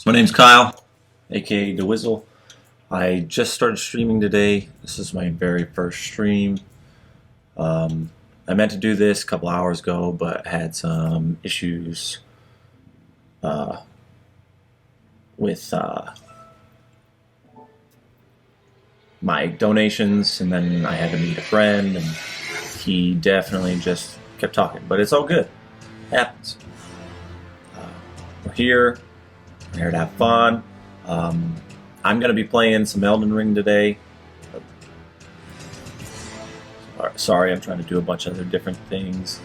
My name's Kyle, aka The Wizzle. I just started streaming today. This is my very first stream. I meant to do this a couple hours ago, but had some issues uh, with my donations, and then I had to meet a friend, and he definitely just kept talking. But it's all good. It happens. We're here. We're here to have fun. I'm going to be playing some Elden Ring today. Sorry, I'm trying to do a bunch of other different things.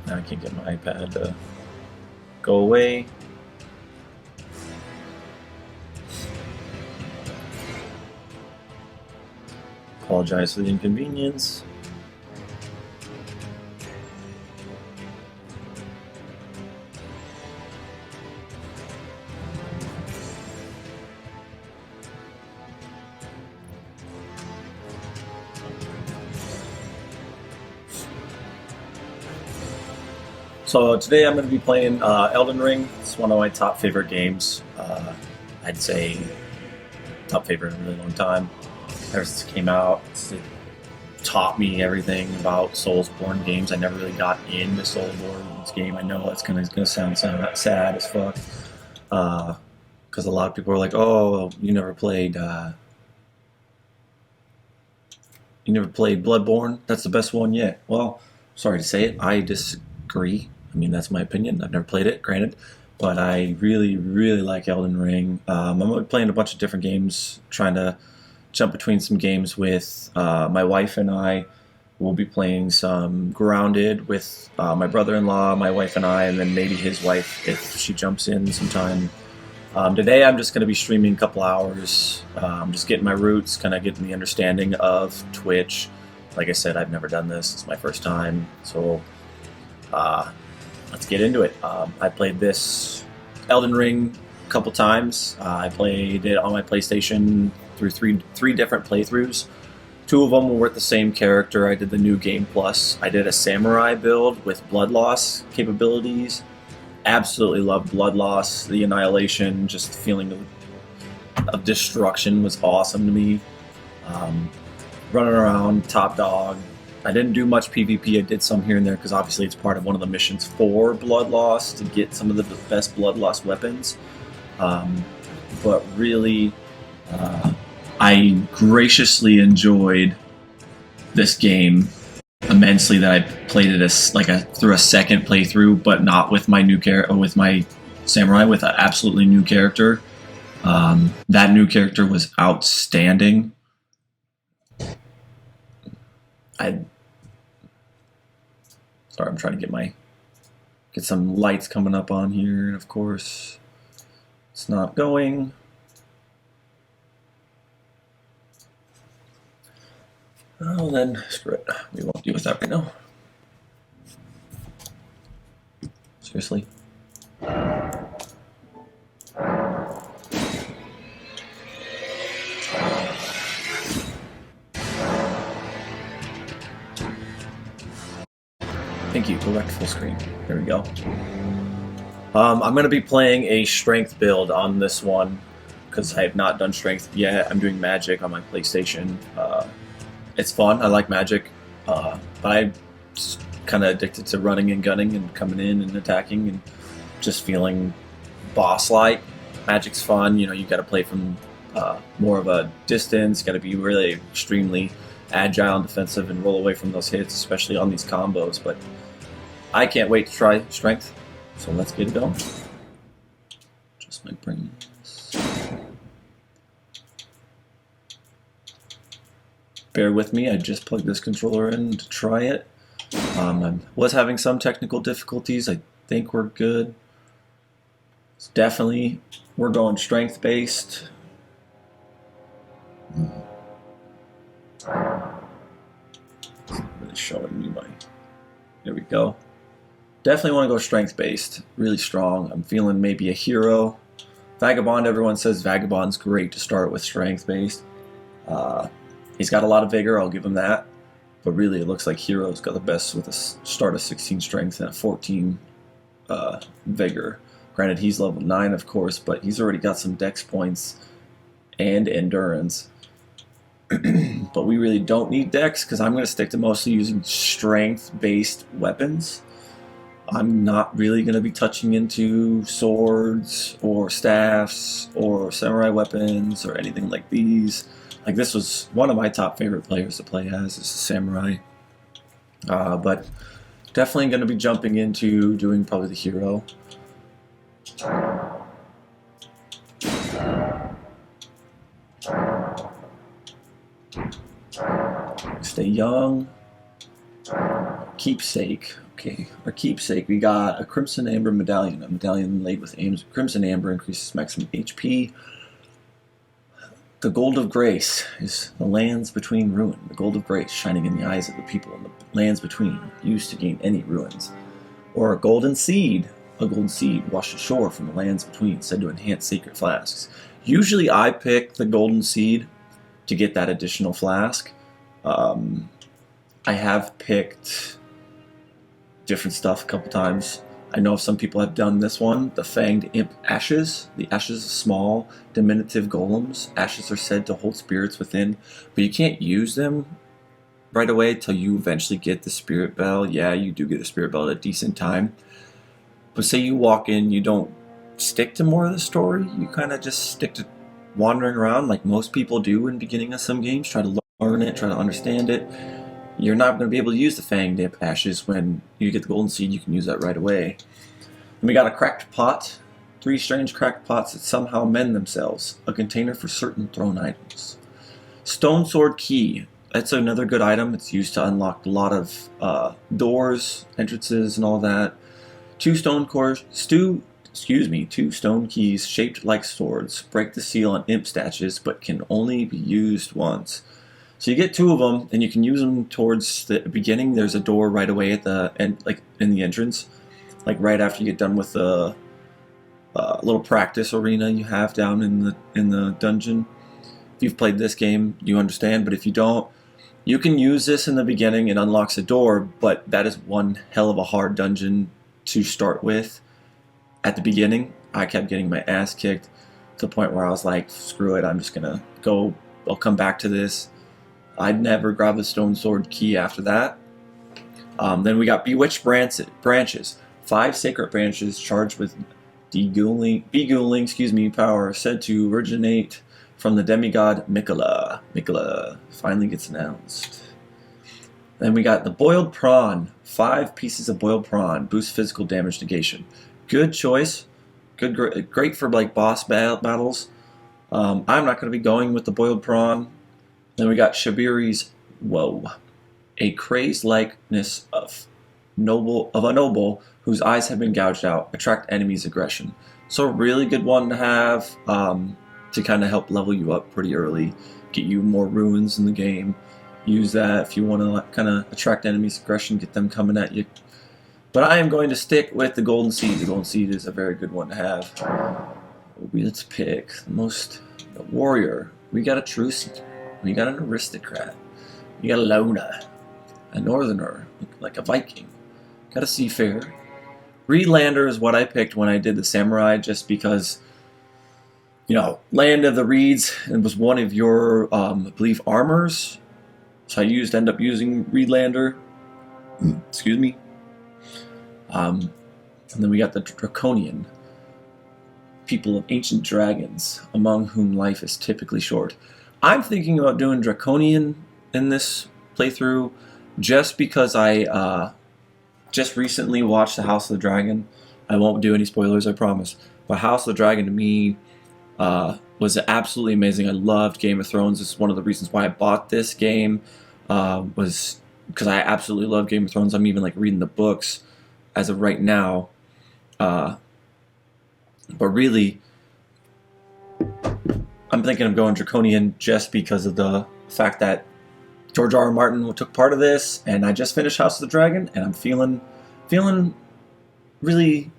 Now I can't get my iPad to go away. Apologize for the inconvenience. So today I'm going to be playing Elden Ring. It's one of my top favorite games. I'd say top favorite in a really long time. Ever since it came out, it taught me everything about Soulsborne games. I never really got into Soulsborne's game. I know that's gonna sound sad as fuck, because a lot of people are like, "Oh, you never played Bloodborne? That's the best one yet." Well, sorry to say it, I disagree. I mean, that's my opinion. I've never played it, granted, but I really, really like Elden Ring. I'm going to be playing a bunch of different games, trying to jump between some games with my wife and I. We'll be playing some Grounded with my brother-in-law, my wife and I, and then maybe his wife if she jumps in sometime. Today I'm just going to be streaming a couple hours. Just getting my roots, kind of getting the understanding of Twitch. Like I said, I've never done this. It's my first time, so let's get into it. I played this Elden Ring a couple times. I played it on my PlayStation through three different playthroughs. Two of them were with the same character. I did the New Game Plus. I did a samurai build with blood loss capabilities. Absolutely loved blood loss. The annihilation, just the feeling of destruction was awesome to me. Running around, top dog. I didn't do much PvP. I did some here and there because obviously it's part of one of the missions for blood loss to get some of the best blood loss weapons. But really, I graciously enjoyed this game immensely. That I played it as through a second playthrough, but not with my new character, with my samurai, with an absolutely new character. That new character was outstanding. Sorry, I'm trying to get some lights coming up on here, and of course, it's not going. Oh, then screw it. We won't deal with that right now. Seriously. Thank you. Go back to full screen. There we go. I'm going to be playing a strength build on this one because I have not done strength yet. I'm doing magic on my PlayStation. It's fun. I like magic, but I'm kind of addicted to running and gunning and coming in and attacking and just feeling boss-like. Magic's fun. You know, you got to play from more of a distance. Got to be really extremely agile and defensive and roll away from those hits, especially on these combos. But I can't wait to try strength, so let's get it going. Just my brain. Bear with me, I just plugged this controller in to try it. I was having some technical difficulties. I think we're good. It's definitely, we're going strength based. It's not really showing me my, there we go. Definitely want to go strength based, really strong. I'm feeling maybe a hero. Vagabond, everyone says Vagabond's great to start with strength based. He's got a lot of vigor, I'll give him that. But really, it looks like Hero's got the best with a start of 16 strength and a 14 vigor. Granted, he's level 9, of course, but he's already got some dex points and endurance. But we really don't need dex because I'm going to stick to mostly using strength-based weapons. I'm not really going to be touching into swords or staffs or samurai weapons or anything like these. Like, this was one of my top favorite players to play as, is a samurai. But definitely going to be jumping into doing probably the hero. Stay young. Keepsake. Okay, our keepsake, we got a Crimson Amber medallion. A medallion laid with Crimson Amber increases maximum HP. The Gold of Grace is the lands between ruin. The Gold of Grace shining in the eyes of the people in the lands between, used to gain any ruins. Or a Golden Seed. A golden seed washed ashore from the lands between, said to enhance sacred flasks. Usually I pick the Golden Seed to get that additional flask. I have picked different stuff a couple times. I know some people have done this one, the Fanged Imp Ashes. The ashes are small, diminutive golems. Ashes are said to hold spirits within, but you can't use them right away till you eventually get the Spirit Bell. Yeah, you do get a Spirit Bell at a decent time. But say you walk in, you don't stick to more of the story, you kind of just stick to wandering around like most people do in the beginning of some games, try to learn it, try to understand it. You're not going to be able to use the Fanged Imp Ashes. When you get the Golden Seed, you can use that right away. And we got a Cracked Pot. 3 strange cracked pots that somehow mend themselves. A container for certain thrown items. Stone Sword Key. That's another good item. It's used to unlock a lot of doors, entrances, and all that. 2 stone keys shaped like swords. Break the seal on imp statues, but can only be used once. So you get 2 of them, and you can use them towards the beginning. There's a door right away at the end, like in the entrance, like right after you get done with the little practice arena you have down in the dungeon. If you've played this game, you understand. But if you don't, you can use this in the beginning. It unlocks a door, but that is one hell of a hard dungeon to start with. At the beginning, I kept getting my ass kicked to the point where I was like, screw it, I'm just gonna go. I'll come back to this. I'd never grab the Stone Sword Key after that. Then we got Bewitched Branches. 5 sacred branches charged with beguiling power, said to originate from the demigod Mikola. Mikola finally gets announced. Then we got the Boiled Prawn. 5 pieces of boiled prawn. Boost physical damage negation. Good choice. Great for like boss battles. I'm not going to be going with the Boiled Prawn. Then we got Shabiri's Woe, a crazed likeness of a noble whose eyes have been gouged out, attract enemies' aggression. So a really good one to have to kind of help level you up pretty early, get you more runes in the game. Use that if you want to kind of attract enemies' aggression, get them coming at you. But I am going to stick with the Golden Seed. The Golden Seed is a very good one to have. Let's pick the warrior. We got a Trucy. We got an aristocrat. We got a loner, a northerner, like a Viking. Got a seafarer. Reedlander is what I picked when I did the samurai, just because, you know, Land of the Reeds, it was one of your, I believe, armors. So I ended up using Reedlander. Excuse me. And then we got the Draconian. People of ancient dragons, among whom life is typically short. I'm thinking about doing Draconian in this playthrough just because I just recently watched The House of the Dragon. I won't do any spoilers, I promise. But House of the Dragon to me was absolutely amazing. I loved Game of Thrones. It's one of the reasons why I bought this game, was because I absolutely love Game of Thrones. I'm even like reading the books as of right now. But really, I'm thinking of going Draconian just because of the fact that George R. R. Martin took part of this, and I just finished House of the Dragon, and I'm feeling really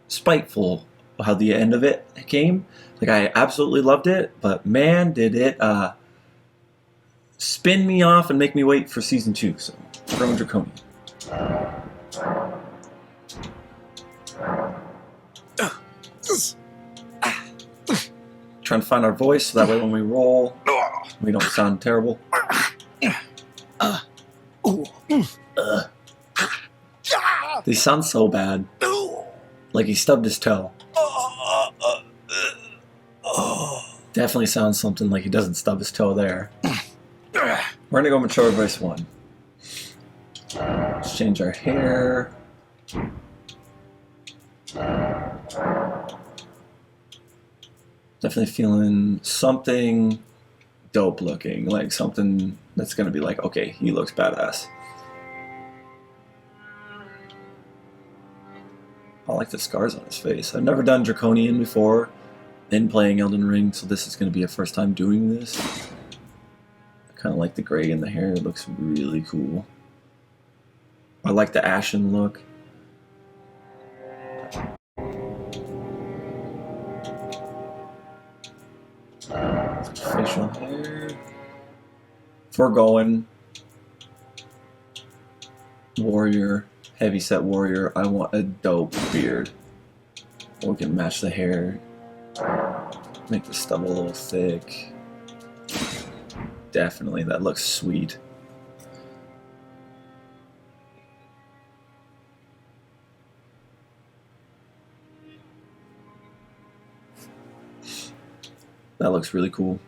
spiteful how the end of it came. Like, I absolutely loved it, but man, did it spin me off and make me wait for season 2. So, going Draconian. Trying to find our voice so that way when we roll, we don't sound terrible. These sound so bad. Like he stubbed his toe. Definitely sounds something like he doesn't stub his toe there. We're gonna go mature voice 1. Let's change our hair. Definitely feeling something dope looking, like something that's gonna be like, okay, he looks badass. I like the scars on his face. I've never done Draconian before in playing Elden Ring, so this is gonna be a first time doing this. I kinda like the gray in the hair, it looks really cool. I like the ashen look. Facial hair. If we're going warrior, heavyset warrior, I want a dope beard. We can match the hair. Make the stubble a little thick. Definitely, that looks sweet. That looks really cool.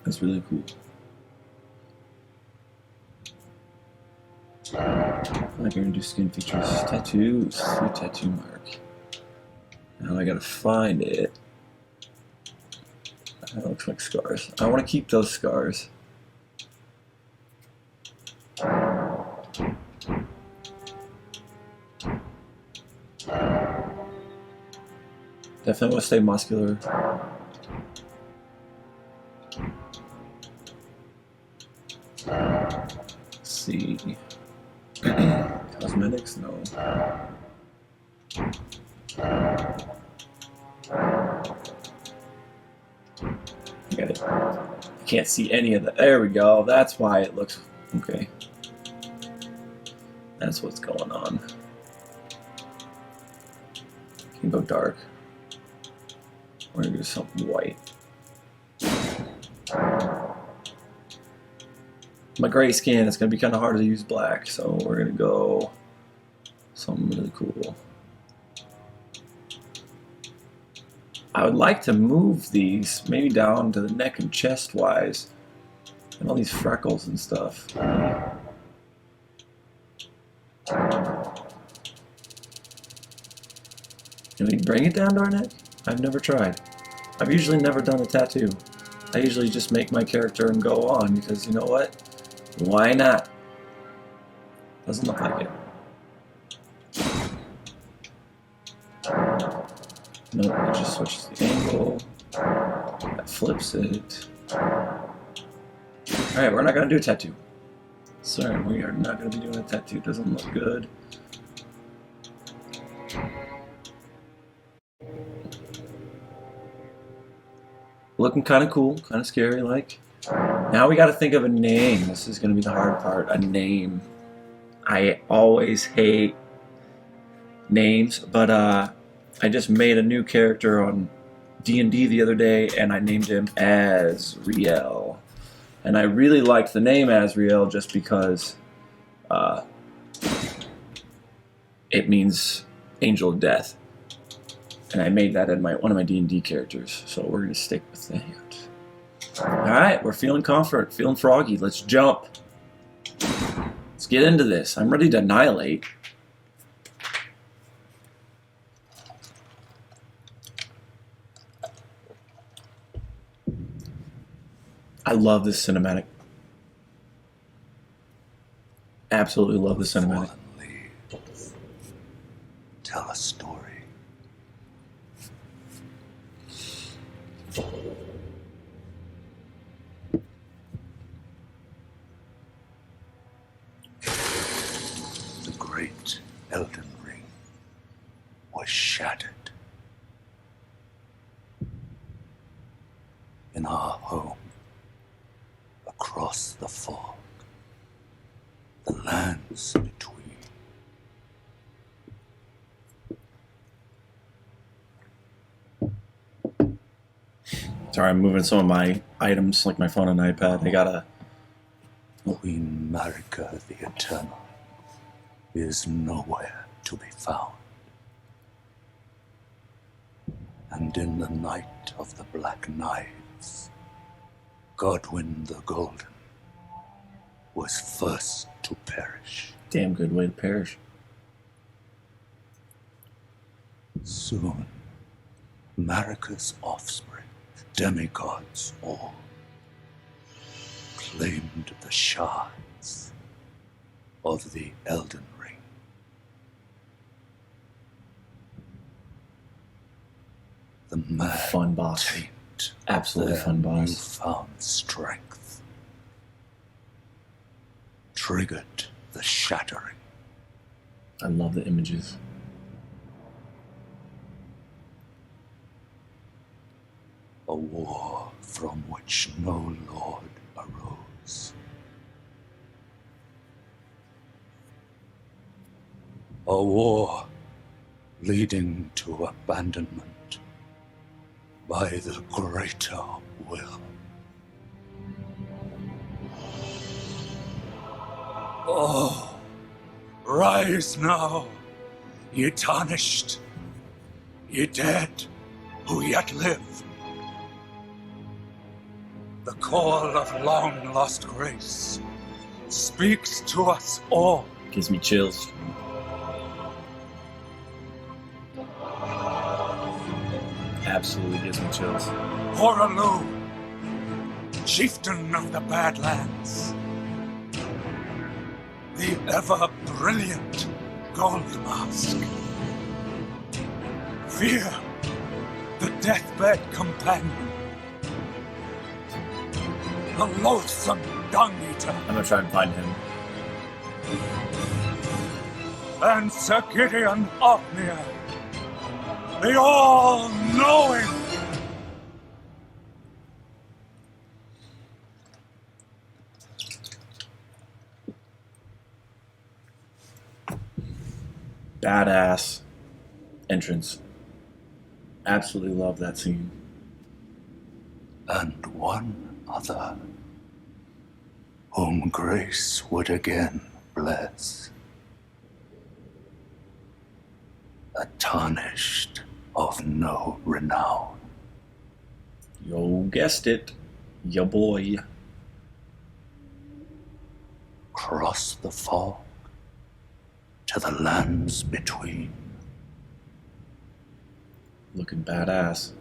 That's really cool. I'm gonna do skin features, tattoos, see tattoo mark. Now I gotta find it. That looks like scars. I want to keep those scars. Definitely want to stay muscular. Let's see. Cosmetics? No. I got it. I can't see any of that. There we go. That's why it looks okay. That's what's going on. Can go dark. We're gonna do something white. My gray skin, it's gonna be kind of hard to use black, so we're gonna go something really cool. I would like to move these maybe down to the neck and chest wise, and all these freckles and stuff. Can we bring it down to our neck? I've never tried. I've usually never done a tattoo. I usually just make my character and go on because you know what? Why not? Doesn't look like it. Nope, it just switches the angle. That flips it. Alright, we're not gonna do a tattoo. Sorry, we are not gonna be doing a tattoo. It doesn't look good. Looking kind of cool, kind of scary like. Now we gotta think of a name. This is gonna be the hard part. A name. I always hate names, but I just made a new character on D&D the other day, and I named him Azriel. And I really liked the name Azriel just because it means angel of death. And I made that in one of my D&D characters, so we're gonna stick with that. Alright, we're feeling confident, feeling froggy. Let's jump. Let's get into this. I'm ready to annihilate. I love this cinematic. Absolutely love the cinematic. Tell a story. The great Elden Ring was shattered. In our home, across the fog, the lands between. Sorry, I'm moving some of my items, like my phone and iPad. I gotta... Queen Marika the Eternal is nowhere to be found. And in the night of the Black Knives, Godwyn the Golden was first to perish. Damn good way to perish. Soon, Marika's offspring, demigods all, claimed the shards of the Elden Ring. The mad Fun boss. taint Absolutely their fun boss. newfound strength triggered the shattering. I love the images. A war from which no lord arose. A war leading to abandonment by the greater will. Oh, rise now, ye tarnished, ye dead who yet live. The call of long-lost grace speaks to us all. Gives me chills. Absolutely gives me chills. Horalu, chieftain of the Badlands. The ever-brilliant Gold Mask. Fear, the deathbed companion. The loathsome dung-eater. I'm gonna try and find him. And Sir Gideon Othniel. The all-knowing. Badass entrance. Absolutely love that scene. And one other, whom grace would again bless. A tarnished of no renown. Yo, guessed it. Yo boy. Cross the fog to the lands between, Looking badass.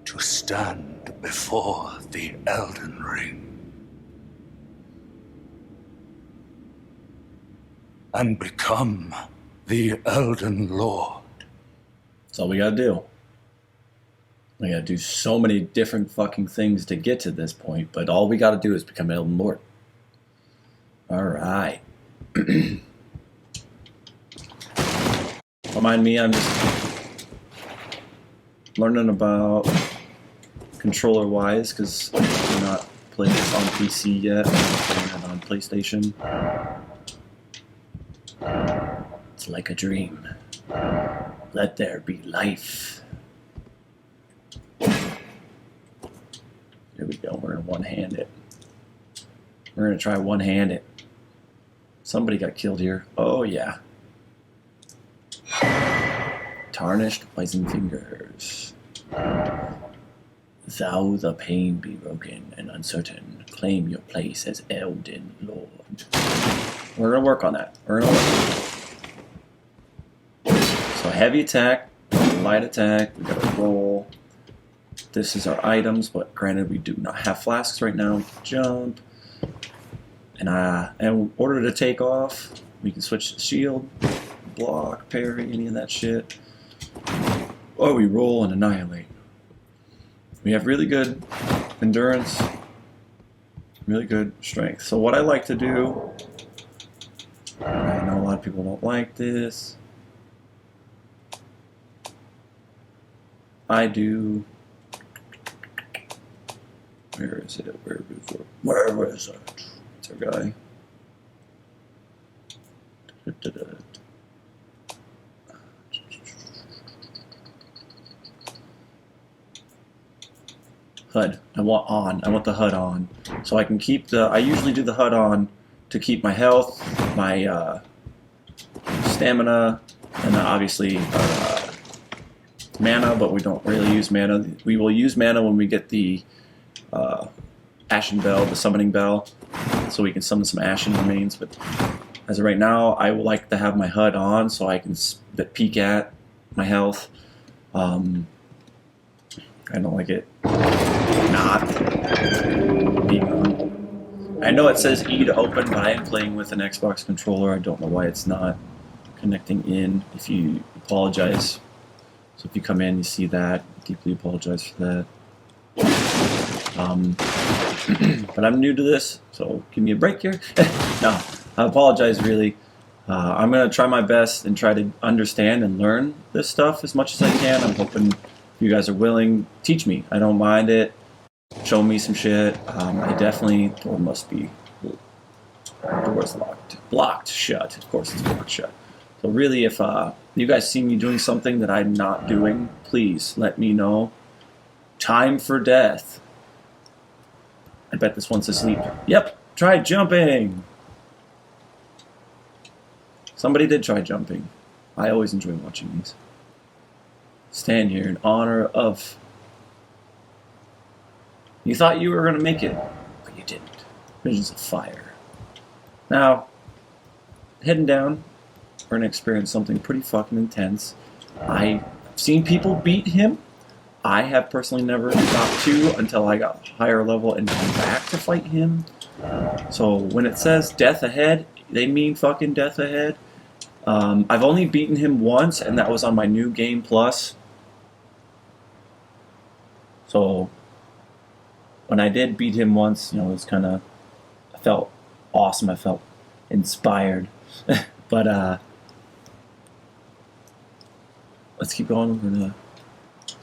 to stand before the Elden Ring and become the Elden Lord. That's all we gotta do. We gotta do so many different fucking things to get to this point, but all we gotta do is become Elden Lord. Alright. Don't mind me, I'm just learning about controller-wise, because I do not play this on PC yet. I'm playing it on PlayStation. It's like a dream. Let there be life. Here we go. We're gonna one-hand it. We're gonna try one-hand it. Somebody got killed here. Oh yeah. Tarnished poison fingers. Thou the pain be broken and uncertain. Claim your place as Elden Lord. We're gonna work on that. We're gonna work. So heavy attack, light attack, we gotta roll. This is our items, but granted we do not have flasks right now. We can jump. And in order to take off, we can switch to shield, block, parry, any of that shit. Or we roll and annihilate. We have really good endurance, really good strength. So what I like to do, I know a lot of people don't like this. I do. Where is it? Where is it? It's our guy. HUD. I want the HUD on. So I can keep the... I usually do the HUD on to keep my health, my stamina, and obviously mana, but we don't really use mana. We will use mana when we get the Ashen Bell, the Summoning Bell, so we can summon some Ashen remains. But as of right now, I would like to have my HUD on so I can peek at my health. I don't like it not being on. I know it says E to open, but I am playing with an Xbox controller. I don't know why it's not connecting in. If you apologize. So if you come in, you see that. Deeply apologize for that. But I'm new to this, so give me a break here. No, I apologize really. I'm going to try my best and try to understand and learn this stuff as much as I can. I'm hoping you guys are willing. Teach me. I don't mind it. Show me some shit. I definitely... Door must be... Door's locked. Blocked shut. Of course it's blocked shut. So really, if you guys see me doing something that I'm not doing, please let me know. Time for death. I bet this one's asleep. Yep, try jumping. Somebody did try jumping. I always enjoy watching these. Stand here in honor of... You thought you were going to make it, but you didn't. Visions of fire. Now, heading down, we're going to experience something pretty fucking intense. I've seen people beat him. I have personally never got to until I got higher level and come back to fight him. So when it says death ahead, they mean fucking death ahead. I've only beaten him once, and that was on my new game plus. So when I did beat him once, you know, it was kind of... I felt awesome. I felt inspired. But let's keep going. We're gonna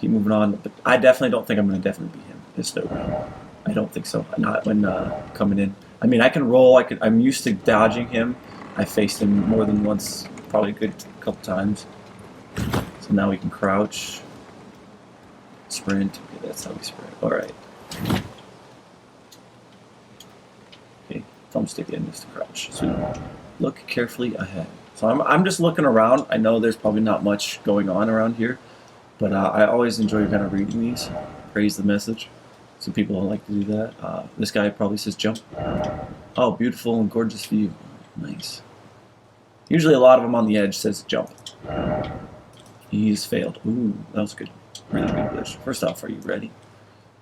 keep moving on. But I definitely don't think I'm gonna definitely beat him. There's no way. I don't think so. Not when coming in. I mean, I can roll. I'm used to dodging him. I faced him more than once, probably a good couple times. So now we can crouch, sprint. Okay, that's how we sprint. All right. Okay, thumbstick in is to crouch. So look carefully ahead. So I'm just looking around. I know there's probably not much going on around here, but I always enjoy kind of reading these. Praise the message. Some people like to do that. This guy probably says jump. Oh, beautiful and gorgeous view. Nice. Usually a lot of them on the edge says jump. He's failed. Ooh, that was good. Really good glitch. First off, are you ready?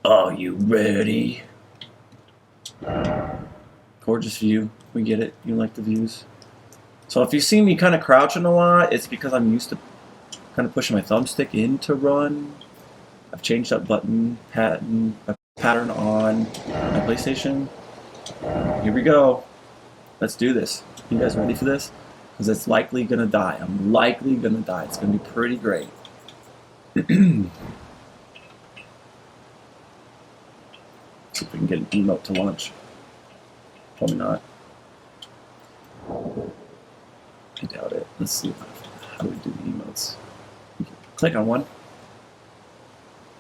Are you ready? Gorgeous view. We get it. You like the views. So if you see me kind of crouching a lot, it's because I'm used to kind of pushing my thumbstick in to run. I've changed that button pattern on my PlayStation. Here we go. Let's do this. You guys ready for this? Because it's likely going to die. I'm likely going to die. It's going to be pretty great. See if we can get an emote to launch. Probably not. I doubt it. Let's see how do we do the emotes. Click on one.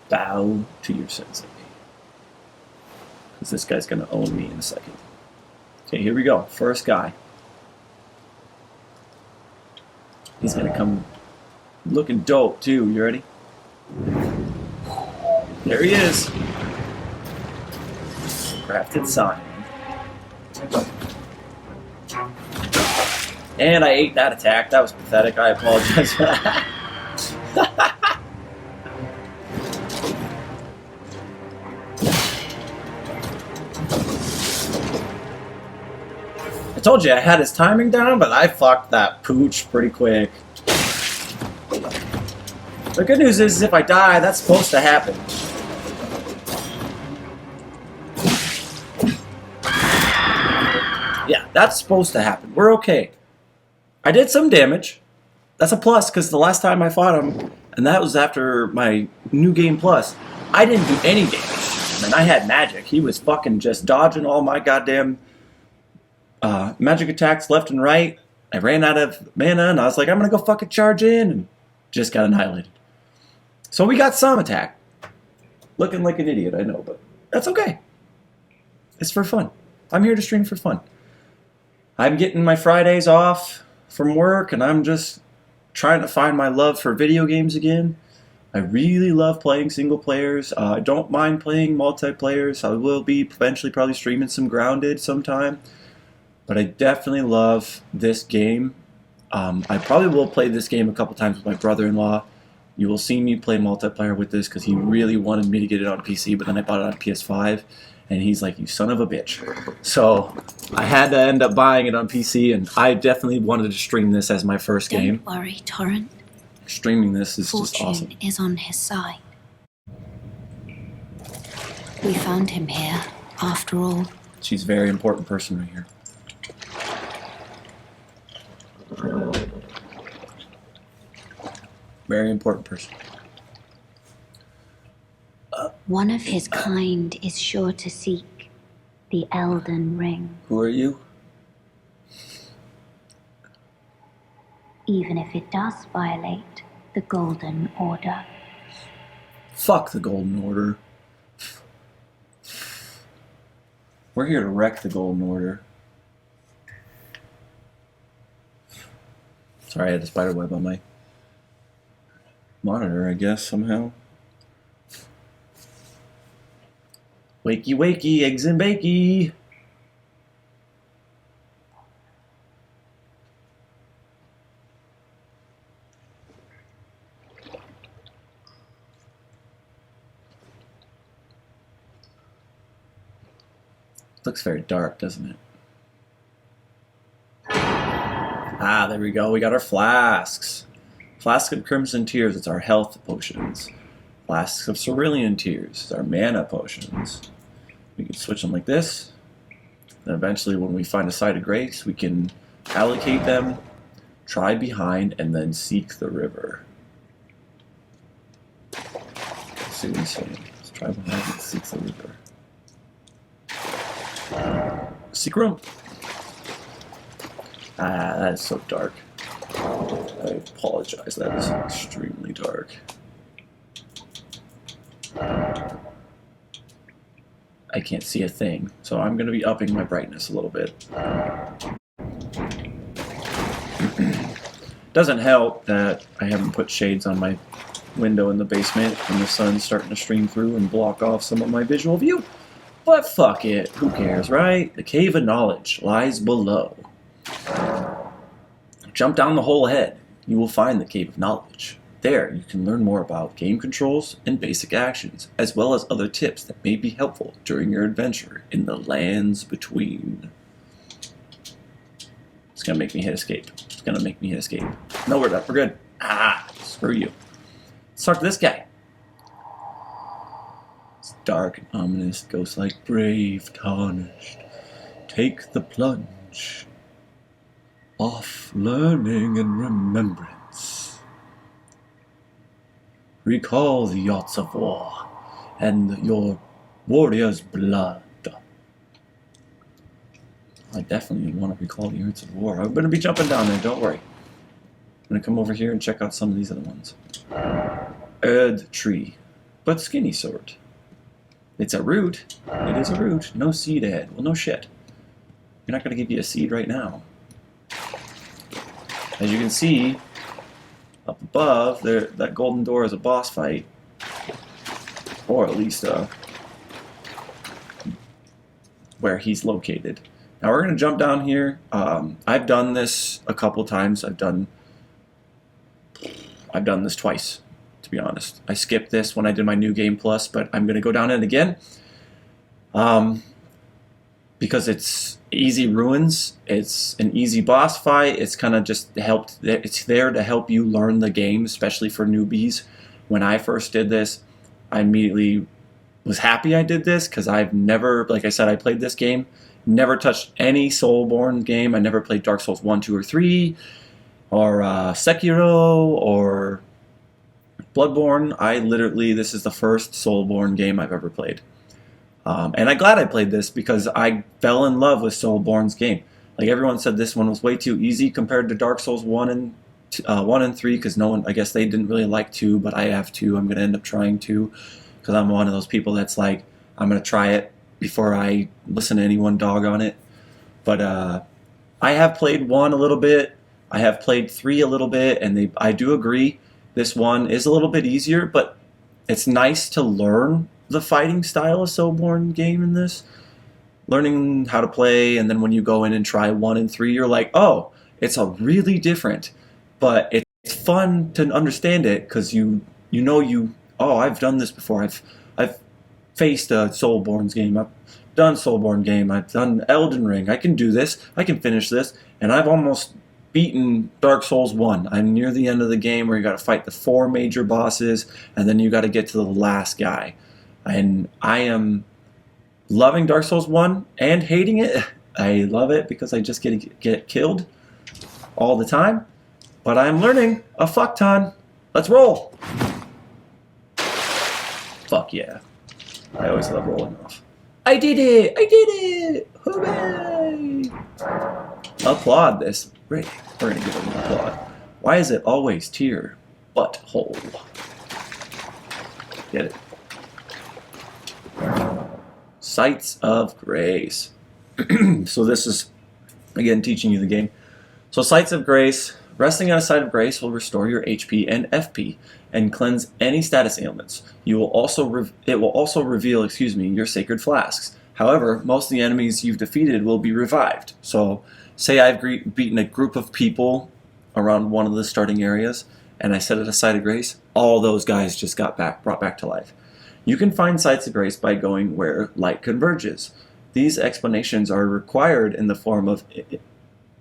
Bow to your sensei. Because this guy's going to own me in a second. Okay, here we go. First guy. He's going to come looking dope, too. You ready? There he is. Crafted sign. And I ate that attack. That was pathetic. I apologize for that. I told you I had his timing down, but I fucked that pooch pretty quick. The good news is if I die, that's supposed to happen. Yeah, that's supposed to happen. We're okay. I did some damage. That's a plus, because the last time I fought him, and that was after my new game plus, I didn't do any damage. And I had magic. He was fucking just dodging all my goddamn magic attacks left and right. I ran out of mana, and I was like, I'm going to go fucking charge in, and just got annihilated. So we got some attack. Looking like an idiot, I know, but that's okay. It's for fun. I'm here to stream for fun. I'm getting my Fridays off from work, and I'm just trying to find my love for video games again. I really love playing single players. I don't mind playing multiplayers. I will be eventually probably streaming some Grounded sometime. But I definitely love this game. I probably will play this game a couple times with my brother-in-law. You will see me play multiplayer with this because he really wanted me to get it on PC, but then I bought it on PS5, and he's like, you son of a bitch. So I had to end up buying it on PC, and I definitely wanted to stream this as my first game. Don't worry, Torrent. Streaming this is just awesome. Fortune is on his side. We found him here, after all. She's a very important person right here. Very important person. One of his kind is sure to seek the Elden Ring, Who are you? even if it does violate the Golden Order. Fuck the Golden Order. We're here to wreck the Golden Order. Sorry, I had a spider web on my monitor, I guess, somehow. Wakey, wakey, eggs and bakey. Looks very dark, doesn't it? Ah, there we go. We got our flasks. Flask of Crimson Tears, it's our health potions. Flasks of Cerulean Tears, it's our mana potions. We can switch them like this. Then eventually when we find a site of grace, we can allocate them, try behind, and then seek the river. Let's see what he's saying. Let's try behind and seek the river. Secret room. Ah, that is so dark. I apologize, that is extremely dark. I can't see a thing, so I'm going to be upping my brightness a little bit. Doesn't help that I haven't put shades on my window in the basement and the sun's starting to stream through and block off some of my visual view. But fuck it, who cares, right? The Cave of Knowledge lies below. Jump down the hole ahead. You will find the Cave of Knowledge. There, you can learn more about game controls and basic actions, as well as other tips that may be helpful during your adventure in the lands between. It's gonna make me hit escape. It's gonna make me hit escape. No, we're good. Ah, screw you. Let's talk to this guy. It's dark and ominous, ghost-like, brave, tarnished. Take the plunge. Off learning and remembrance. Recall the yachts of war and your warrior's blood. I definitely want to recall the yachts of war. I'm going to be jumping down there, don't worry. I'm going to come over here and check out some of these other ones. Erd tree, but skinny sort. It's a root. It is a root. No seed ahead. Well, no shit. You're not going to give you a seed right now. As you can see, up above, there, that golden door is a boss fight. Or at least where he's located. Now we're going to jump down here. I've done this a couple times. I've done this twice, to be honest. I skipped this when I did my New Game Plus, but I'm going to go down it again. Because it's easy ruins, it's an easy boss fight, it's kind of just it's there to help you learn the game, especially for newbies. When I first did this, I immediately was happy I did this, because I've never, like I said, I played this game, never touched any Soulborne game. I never played Dark Souls 1, 2, or 3, or Sekiro, or Bloodborne. This is the first Soulborne game I've ever played. And I'm glad I played this because I fell in love with Soulborne's game. Like everyone said, this one was way too easy compared to Dark Souls 1 and 3 because no one, I guess they didn't really like 2, but I have 2. I'm going to end up trying 2 because I'm one of those people that's like, I'm going to try it before I listen to anyone dog on it. But I have played 1 a little bit. I have played 3 a little bit, and I do agree this one is a little bit easier, but it's nice to learn the fighting style of Soulborn game in this. Learning how to play, and then when you go in and try 1 and 3, you're like, oh, it's a really different, but it's fun to understand it because I've done this before. I've faced a Soulborn's game. I've done Soulborn game. I've done Elden Ring. I can do this. I can finish this, and I've almost beaten Dark Souls 1. I'm near the end of the game where you got to fight the 4 major bosses, and then you got to get to the last guy. And I am loving Dark Souls 1 and hating it. I love it because I just get killed all the time. But I'm learning a fuck ton. Let's roll. Fuck yeah. I always love rolling off. I did it! I did it! Hooray! Applaud this. Great. We're gonna give it an applaud. Why is it always tier butthole? Get it? Sites of Grace. So this is, again, teaching you the game. So Sites of Grace. Resting on a Site of Grace will restore your HP and FP and cleanse any status ailments. It will also reveal, your sacred flasks. However, most of the enemies you've defeated will be revived. So, say I've beaten a group of people around one of the starting areas, and I set it a Site of Grace. All those guys just got brought back to life. You can find Sites of Grace by going where light converges. These explanations are required in the form of.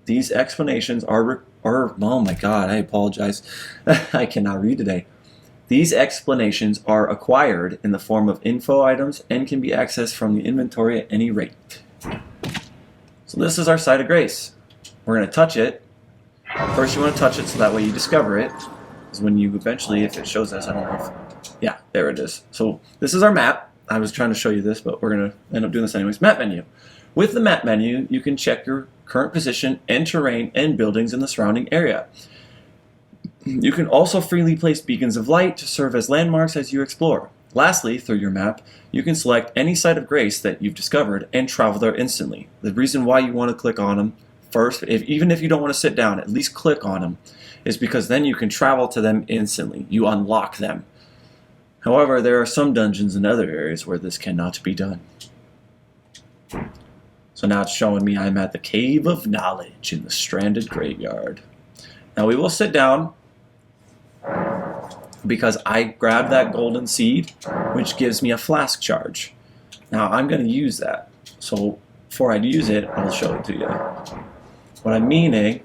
These explanations are oh my god, I apologize. I cannot read today. These explanations are acquired in the form of info items and can be accessed from the inventory at any rate. So this is our Site of Grace. We're going to touch it. First you want to touch it so that way you discover it. Because when you eventually, if it shows us, I don't know if... Yeah, there it is. So this is our map. I was trying to show you this, but we're going to end up doing this anyways. Map menu. With the map menu, you can check your current position and terrain and buildings in the surrounding area. You can also freely place beacons of light to serve as landmarks as you explore. Lastly, through your map, you can select any Site of Grace that you've discovered and travel there instantly. The reason why you want to click on them first, even if you don't want to sit down, at least click on them, is because then you can travel to them instantly. You unlock them. However, there are some dungeons in other areas where this cannot be done. So now it's showing me I'm at the Cave of Knowledge in the Stranded Graveyard. Now we will sit down because I grabbed that golden seed, which gives me a flask charge. Now I'm going to use that. So before I use it, I'll show it to you. What I'm meaning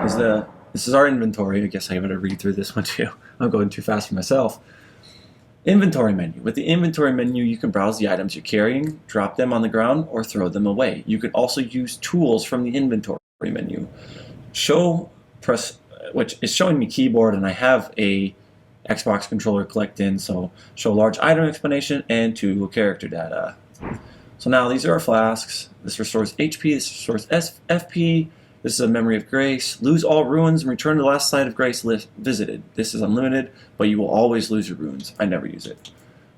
is this is our inventory. I guess I better read through this one too. I'm going too fast for myself. Inventory menu. With the inventory menu, you can browse the items you're carrying, drop them on the ground, or throw them away. You can also use tools from the inventory menu. Which is showing me keyboard, and I have a Xbox controller clicked in, so show large item explanation and tool character data. So now these are our flasks. This restores HP, this restores FP. This is a Memory of Grace. Lose all runes and return to the last Site of Grace visited. This is unlimited, but you will always lose your runes. I never use it.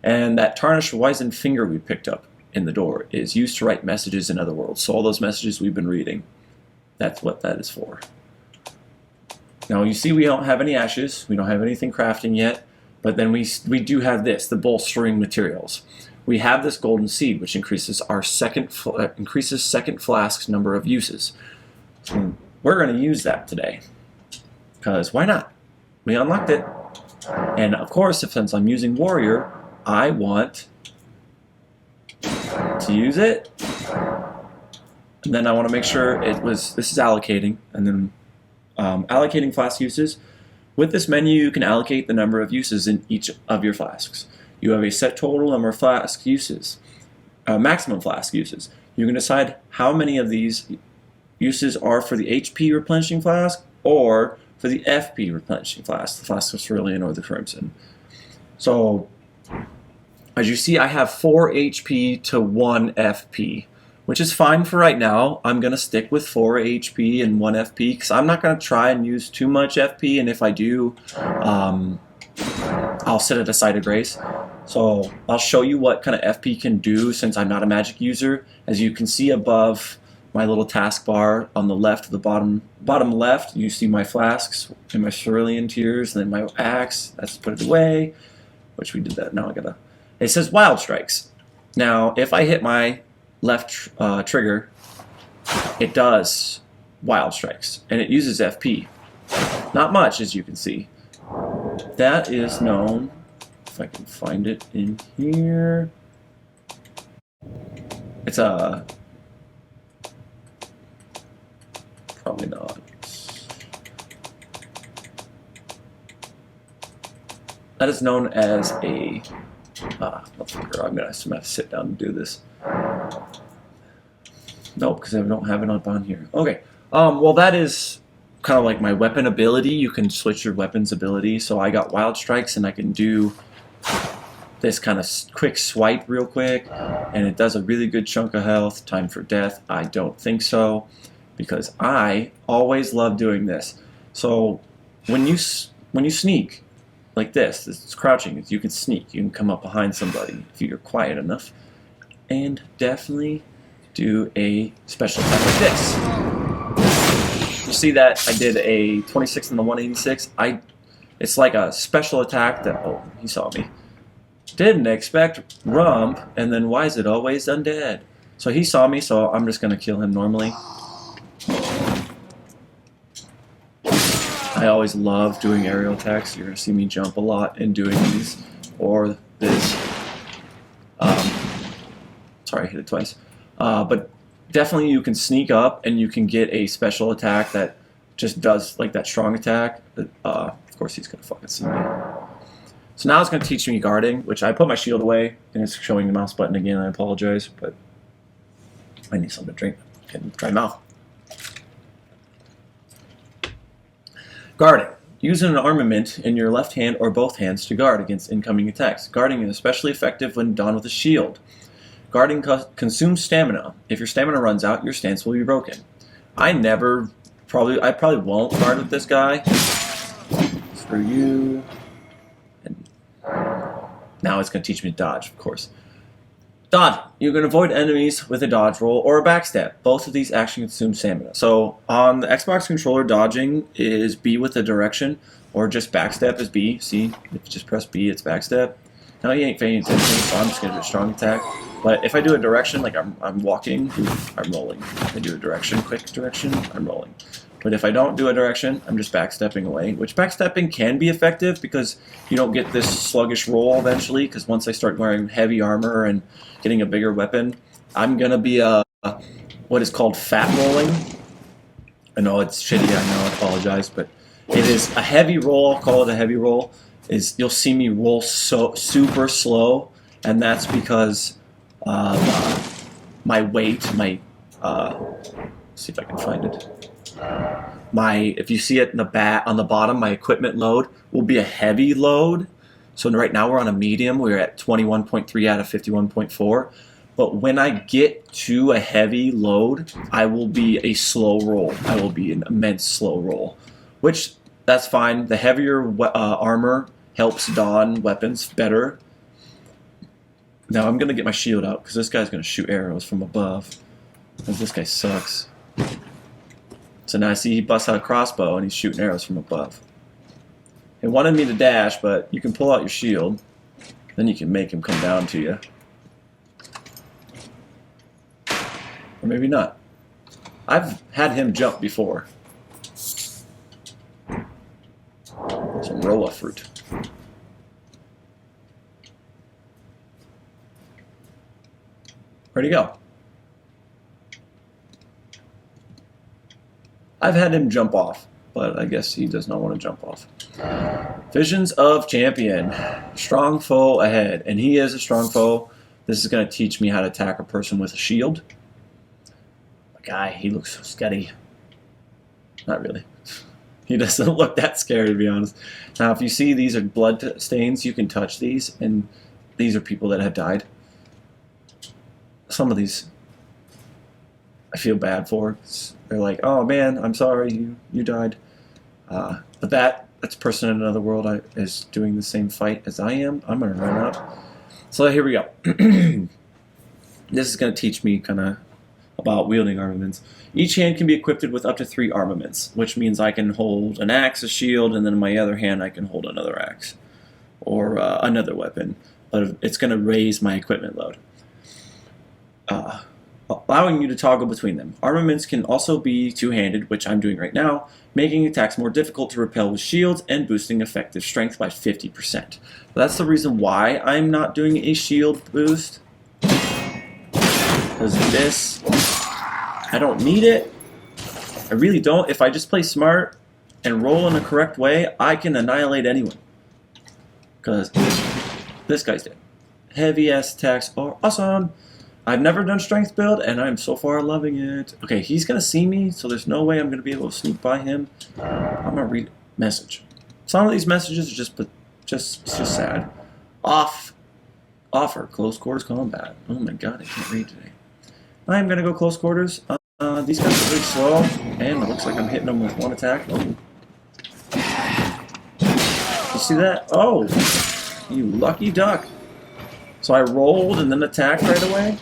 And that tarnished wizened finger we picked up in the door is used to write messages in other worlds. So all those messages we've been reading, that's what that is for. Now you see we don't have any ashes. We don't have anything crafting yet, but then we do have this, the bolstering materials. We have this golden seed, which increases our second flask's number of uses. So we're going to use that today, because why not? We unlocked it. And of course, since I'm using Warrior, I want to use it. And then I want to make sure this is allocating, and then allocating flask uses. With this menu, you can allocate the number of uses in each of your flasks. You have a set total number of flask uses, maximum flask uses. You can decide how many of these uses are for the HP replenishing flask or for the FP replenishing flask, the flask of Cerulean or the Crimson. So, as you see, I have 4 HP to 1 FP, which is fine for right now. I'm going to stick with 4 HP and 1 FP because I'm not going to try and use too much FP, and if I do, I'll set it a Site of Grace. So I'll show you what kind of FP can do since I'm not a magic user. As you can see above my little taskbar on the left, the bottom left, you see my flasks and my cerulean tears, and then my axe. That's put it away, which we did that. Now I gotta. It says wild strikes. Now if I hit my left trigger, it does wild strikes, and it uses FP. Not much, as you can see. That is known. If I can find it in here, it's a. Probably not. That is known as a. Motherfucker, I'm gonna have to sit down and do this. Nope, because I don't have it up on here. Okay. Well, that is kind of like my weapon ability. You can switch your weapon's ability. So I got wild strikes, and I can do this kind of quick swipe real quick, and it does a really good chunk of health. Time for death? I don't think so, because I always love doing this. So when you sneak like this, it's crouching. You can sneak. You can come up behind somebody if you're quiet enough, and definitely do a special attack like this. You see that I did a 26 and the 186. It's like a special attack that. Oh, he saw me. Didn't expect rump, and then why is it always undead? So he saw me, so I'm just gonna kill him normally. I always love doing aerial attacks. You're gonna see me jump a lot in doing these, or this. Sorry, I hit it twice. But definitely you can sneak up and you can get a special attack that just does like that strong attack. Of course he's gonna fucking see me. So now it's going to teach me guarding, which I put my shield away, and it's showing the mouse button again. I apologize, but I need something to drink. Can dry mouth. Guarding. Use an armament in your left hand or both hands to guard against incoming attacks. Guarding is especially effective when done with a shield. Guarding consumes stamina. If your stamina runs out, your stance will be broken. I probably won't guard with this guy. Screw you. Now it's going to teach me to dodge, of course. Dodge. You can avoid enemies with a dodge roll or a backstep. Both of these actually consume stamina. So on the Xbox controller, dodging is B with a direction, or just backstep is B. See, if you just press B, it's backstep. Now you ain't paying attention, so I'm just going to do a strong attack. But if I do a direction, like I'm walking, I'm rolling. If I do a direction, quick direction, I'm rolling. But if I don't do a direction, I'm just backstepping away, which backstepping can be effective because you don't get this sluggish roll eventually, because once I start wearing heavy armor and getting a bigger weapon, I'm going to be what is called fat rolling. I know it's shitty, I know, I apologize, but it is a heavy roll. I'll call it a heavy roll. You'll see me roll so super slow, and that's because my weight, let's see if I can find it. If you see it in on the bottom, my equipment load will be a heavy load. So right now we're on a medium. We're at 21.3 out of 51.4. But when I get to a heavy load, I will be a slow roll. I will be an immense slow roll, which that's fine. The heavier armor helps don weapons better. Now I'm gonna get my shield out because this guy's gonna shoot arrows from above. Because this guy sucks. So now I see he busts out a crossbow and he's shooting arrows from above. He wanted me to dash, but you can pull out your shield. Then you can make him come down to you. Or maybe not. I've had him jump before. Some rolla fruit. Where'd he go? I've had him jump off, but I guess he does not want to jump off. Visions of Champion. Strong foe ahead. And he is a strong foe. This is going to teach me how to attack a person with a shield. The guy, he looks so scary. Not really. He doesn't look that scary, to be honest. Now, if you see these are blood stains, you can touch these, and these are people that have died. Some of these I feel bad for. They're like, oh man, I'm sorry, you died. But that's a person in another world is doing the same fight as I am. I'm going to run up. So here we go. This is going to teach me kind of about wielding armaments. Each hand can be equipped with up to 3 armaments, which means I can hold an axe, a shield, and then in my other hand I can hold another axe or another weapon. But it's going to raise my equipment load, allowing you to toggle between them. Armaments can also be two-handed, which I'm doing right now, making attacks more difficult to repel with shields and boosting effective strength by 50%. That's the reason why I'm not doing a shield boost, because this, I don't need it. I really don't. If I just play smart and roll in the correct way, I can annihilate anyone. Because this guy's dead. Heavy ass attacks are awesome. I've never done strength build, and I'm so far loving it. Okay, he's gonna see me, so there's no way I'm gonna be able to sneak by him. I'm gonna read message. Some of these messages are just sad. Offer close quarters combat. Oh my god, I can't read today. I'm gonna go close quarters. These guys are really slow, and it looks like I'm hitting them with one attack. Oh. You see that? Oh, you lucky duck. So I rolled and then attacked right away,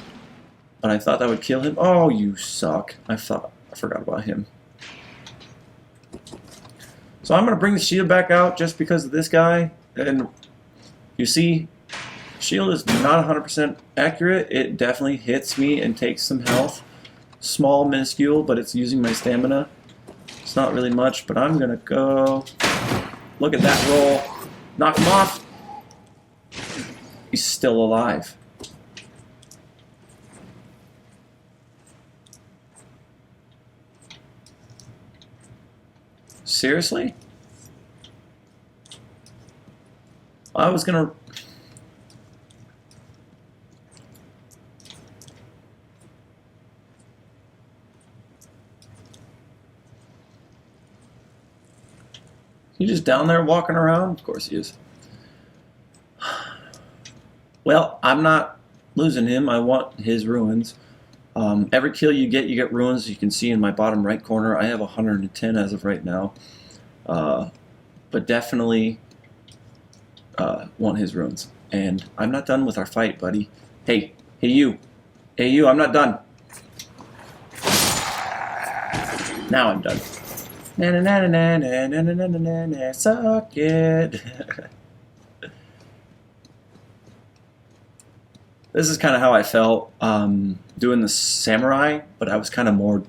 but I thought that would kill him. Oh, you suck. I forgot about him. So I'm gonna bring the shield back out just because of this guy. And you see, shield is not 100% accurate. It definitely hits me and takes some health. Small, minuscule, but it's using my stamina. It's not really much, but I'm gonna go. Look at that roll. Knock him off. He's still alive. Seriously? I was gonna... He's just down there walking around? Of course he is. Well, I'm not losing him. I want his ruins. Every kill you get ruins. You can see in my bottom right corner, I have 110 as of right now. But definitely want his ruins. And I'm not done with our fight, buddy. Hey you. Hey you, I'm not done. Now I'm done. Na na na na na na na na na na, suck it. This is kind of how I felt doing the samurai, but I was kind of more,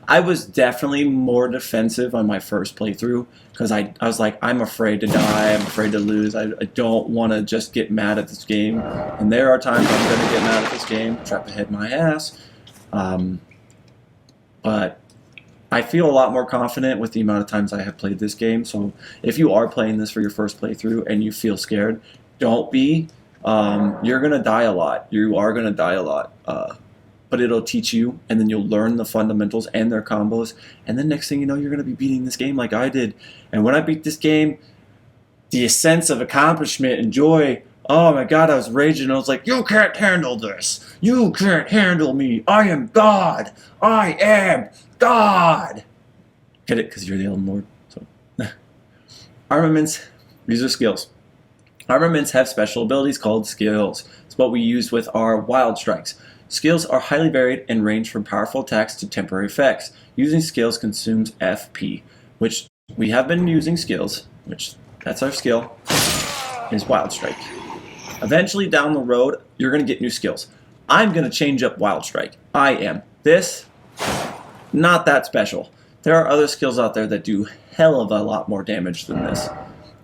I was definitely more defensive on my first playthrough because I was like, I'm afraid to die, I'm afraid to lose, I don't want to just get mad at this game. And there are times I'm going to get mad at this game, trap ahead my ass. But I feel a lot more confident with the amount of times I have played this game. So if you are playing this for your first playthrough and you feel scared, don't be. You're going to die a lot. You are going to die a lot. But it'll teach you, and then you'll learn the fundamentals and their combos. And then next thing you know, you're going to be beating this game like I did. And when I beat this game, the sense of accomplishment and joy, oh my god, I was raging. I was like, you can't handle this. You can't handle me. I am God. I am God. Get it? Because you're the Elden Lord. So. Armaments. These are skills. Armaments have special abilities called skills. It's what we use with our wild strikes. Skills are highly varied and range from powerful attacks to temporary effects. Using skills consumes FP, which we have been using skills, which that's our skill, is Wild Strike. Eventually down the road, you're going to get new skills. I'm going to change up Wild Strike. I am. This, not that special. There are other skills out there that do hell of a lot more damage than this.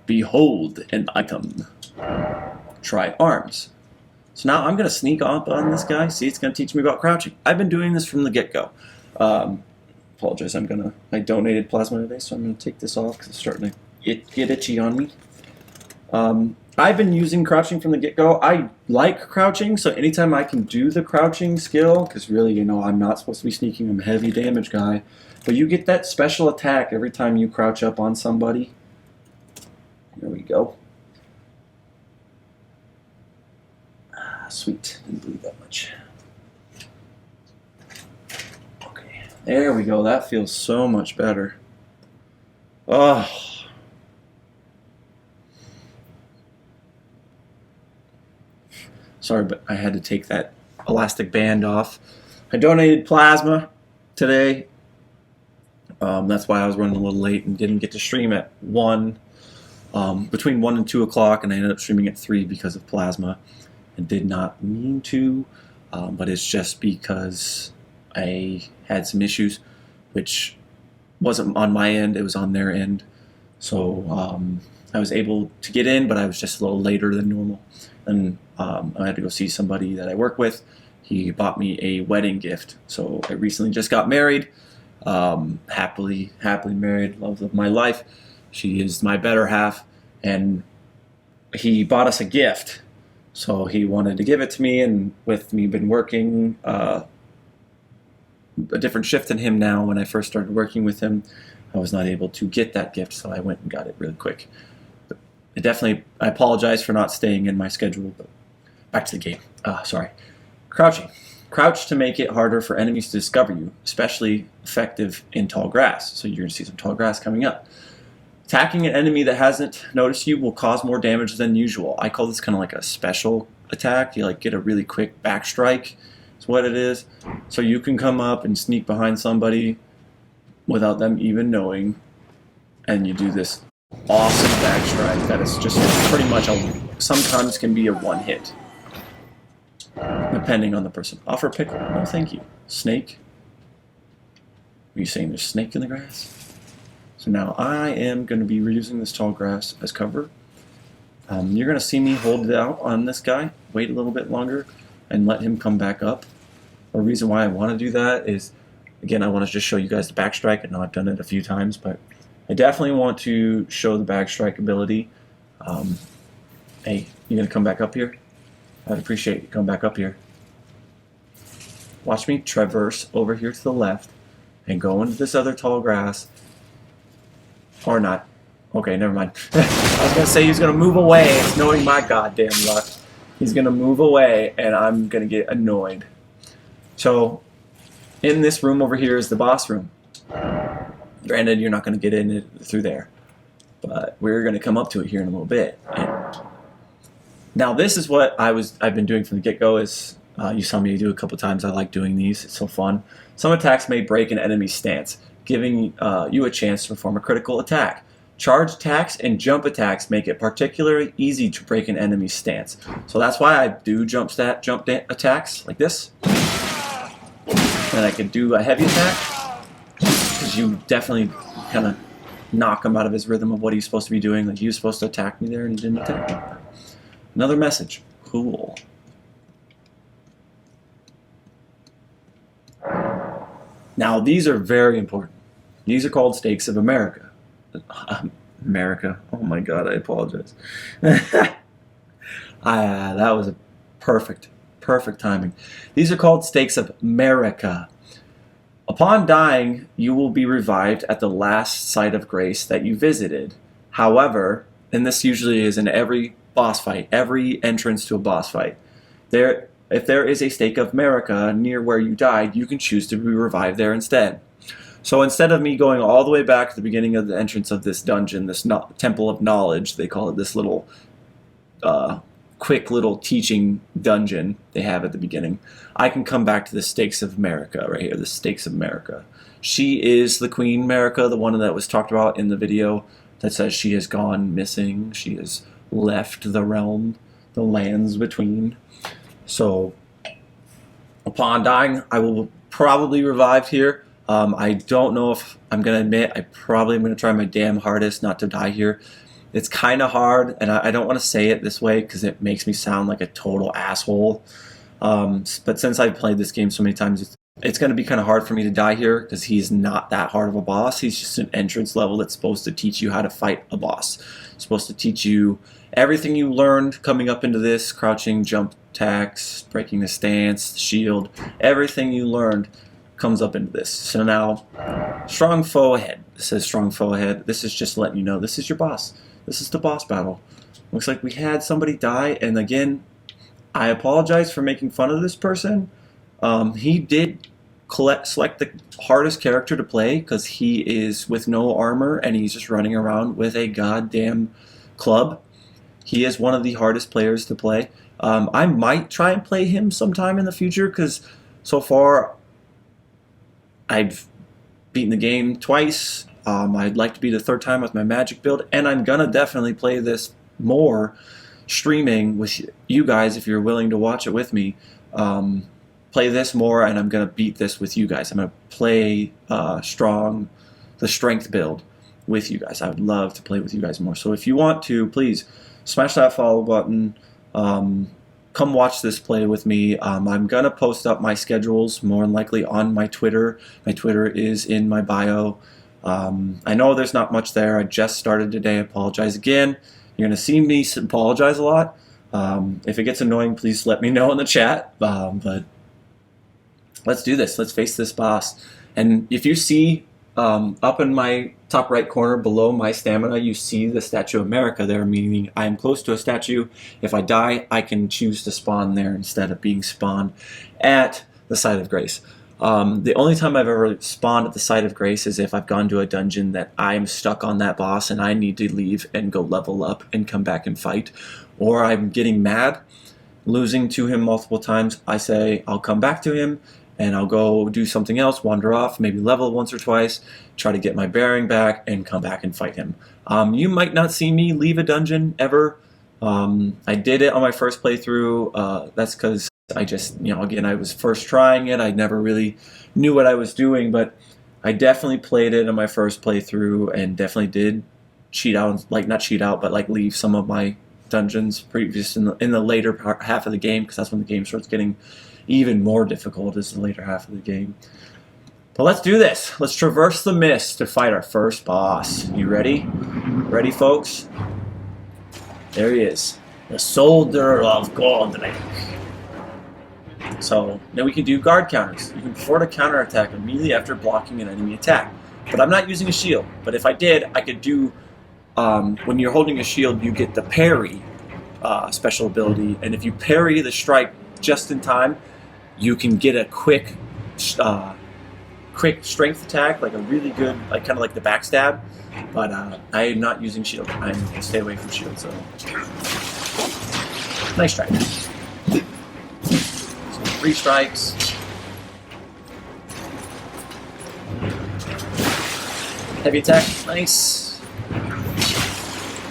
Behold an item. Try arms. So now I'm going to sneak up on this guy. See, it's going to teach me about crouching. I've been doing this from the get-go. Apologize, I donated plasma today, so I'm going to take this off because it's starting to get itchy on me. I've been using crouching from the get-go. I like crouching, so anytime I can do the crouching skill, because really, you know, I'm not supposed to be sneaking, I'm a heavy damage guy, but you get that special attack every time you crouch up on somebody. There we go. Sweet, didn't bleed that much. Okay, there we go. That feels so much better. Oh, Sorry, but I had to take that elastic band off. I donated plasma today. That's why I was running a little late and didn't get to stream at 1, between 1 and 2 o'clock, and I ended up streaming at 3 because of plasma. I did not mean to, but it's just because I had some issues, which wasn't on my end, it was on their end. So I was able to get in, but I was just a little later than normal. And I had to go see somebody that I work with. He bought me a wedding gift. So I recently just got married. Happily married, love of my life. She is my better half, and he bought us a gift. So he wanted to give it to me, and with me been working a different shift than him now, when I first started working with him, I was not able to get that gift, so I went and got it really quick. But I apologize for not staying in my schedule, but back to the game. Sorry. Crouching. Crouch to make it harder for enemies to discover you, especially effective in tall grass. So you're going to see some tall grass coming up. Attacking an enemy that hasn't noticed you will cause more damage than usual. I call this kind of like a special attack. You like get a really quick back strike. That's what it is. So you can come up and sneak behind somebody without them even knowing, and you do this awesome back strike that is just pretty much sometimes can be a one hit, depending on the person. Offer a pickle. No, thank you. Snake. Are you saying there's a snake in the grass? So now I am going to be reusing this tall grass as cover. You're going to see me hold it out on this guy, wait a little bit longer, and let him come back up. The reason why I want to do that is, again, I want to just show you guys the back strike. I know I've done it a few times, but I definitely want to show the back strike ability. Hey, you going to come back up here? I'd appreciate you come back up here. Watch me traverse over here to the left and go into this other tall grass. Or not. Okay, never mind. I was going to say he's going to move away. It's knowing my goddamn luck. He's going to move away and I'm going to get annoyed. So, in this room over here is the boss room. Granted, you're not going to get in it through there. But we're going to come up to it here in a little bit. Now this is what I've been doing from the get-go. Is you saw me do a couple times. I like doing these. It's so fun. Some attacks may break an enemy's stance, giving you a chance to perform a critical attack. Charge attacks and jump attacks make it particularly easy to break an enemy's stance. So that's why I do jump attacks like this. And I can do a heavy attack, because you definitely kind of knock him out of his rhythm of what he's supposed to be doing. Like he was supposed to attack me there and he didn't attack me. Another message. Cool. Now these are very important. These are called Stakes of America. America. Oh my god, I apologize. That was a perfect timing. These are called Stakes of America. Upon dying, you will be revived at the last site of grace that you visited. However, and this usually is in every boss fight, every entrance to a boss fight, if there is a stake of America near where you died, you can choose to be revived there instead. So instead of me going all the way back to the beginning of the entrance of this dungeon, this Temple of Knowledge, they call it, this little quick little teaching dungeon they have at the beginning, I can come back to the Stakes of America right here, the Stakes of America. She is the Queen America, the one that was talked about in the video that says she has gone missing, she has left the realm, the lands between. So upon dying, I will probably revive here. I don't know if I'm going to admit, I probably am going to try my damn hardest not to die here. It's kind of hard, and I don't want to say it this way because it makes me sound like a total asshole. But since I've played this game so many times, it's going to be kind of hard for me to die here because he's not that hard of a boss. He's just an entrance level that's supposed to teach you how to fight a boss. It's supposed to teach you everything you learned coming up into this, crouching, jump attacks, breaking the stance, the shield, everything you learned comes up into this. So now, strong foe ahead. It says strong foe ahead. This is just letting you know this is your boss. This is the boss battle. Looks like we had somebody die, and again, I apologize for making fun of this person. He did select the hardest character to play because he is with no armor and he's just running around with a goddamn club. He is one of the hardest players to play. I might try and play him sometime in the future, because so far I've beaten the game twice. I'd like to be the third time with my magic build, and I'm gonna definitely play this more streaming with you guys if you're willing to watch it with me. Play this more, and I'm gonna beat this with you guys. I'm gonna play the strength build with you guys. I would love to play with you guys more. So if you want to, please smash that follow button. Come watch this play with me. I'm gonna post up my schedules more than likely on my Twitter. My Twitter is in my bio. I know there's not much there. I just started today. I apologize again. You're gonna see me apologize a lot. If it gets annoying, please let me know in the chat. But let's do this. Let's face this boss. And if you see up in my top right corner below my stamina, you see the Statue of America there, meaning I am close to a statue. If I die, I can choose to spawn there instead of being spawned at the Site of Grace. The only time I've ever spawned at the Site of Grace is if I've gone to a dungeon that I'm stuck on that boss and I need to leave and go level up and come back and fight. Or I'm getting mad, losing to him multiple times. I say I'll come back to him and I'll go do something else, wander off, maybe level once or twice, try to get my bearing back, and come back and fight him. You might not see me leave a dungeon ever. I did it on my first playthrough. That's because I just, again, I was first trying it. I never really knew what I was doing, but I definitely played it on my first playthrough and definitely did cheat out, not cheat out, but leave some of my dungeons previous in the later half of the game, because that's when the game starts getting even more difficult, is the later half of the game. But let's do this. Let's traverse the mist to fight our first boss. You ready? Ready, folks? There he is. The Soldier of Goldrick. So now we can do guard counters. You can afford a counterattack immediately after blocking an enemy attack. But I'm not using a shield. But if I did, I could do, when you're holding a shield, you get the parry special ability. And if you parry the strike just in time, you can get a quick strength attack, like a really good, kind of like the backstab. But I am not using shield. I'm going to stay away from shield. So nice strike. So 3 strikes. Heavy attack, nice.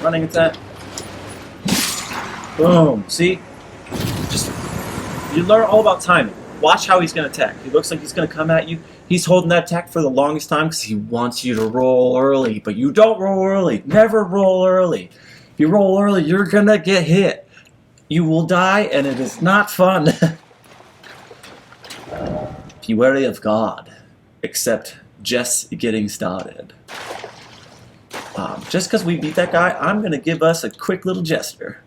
Running attack. Boom. See? You learn all about timing. Watch how he's going to attack. He looks like he's going to come at you. He's holding that attack for the longest time because he wants you to roll early. But you don't roll early. Never roll early. If you roll early, you're going to get hit. You will die, and it is not fun. Be wary of God, except just getting started. Just because we beat that guy, I'm going to give us a quick little gesture.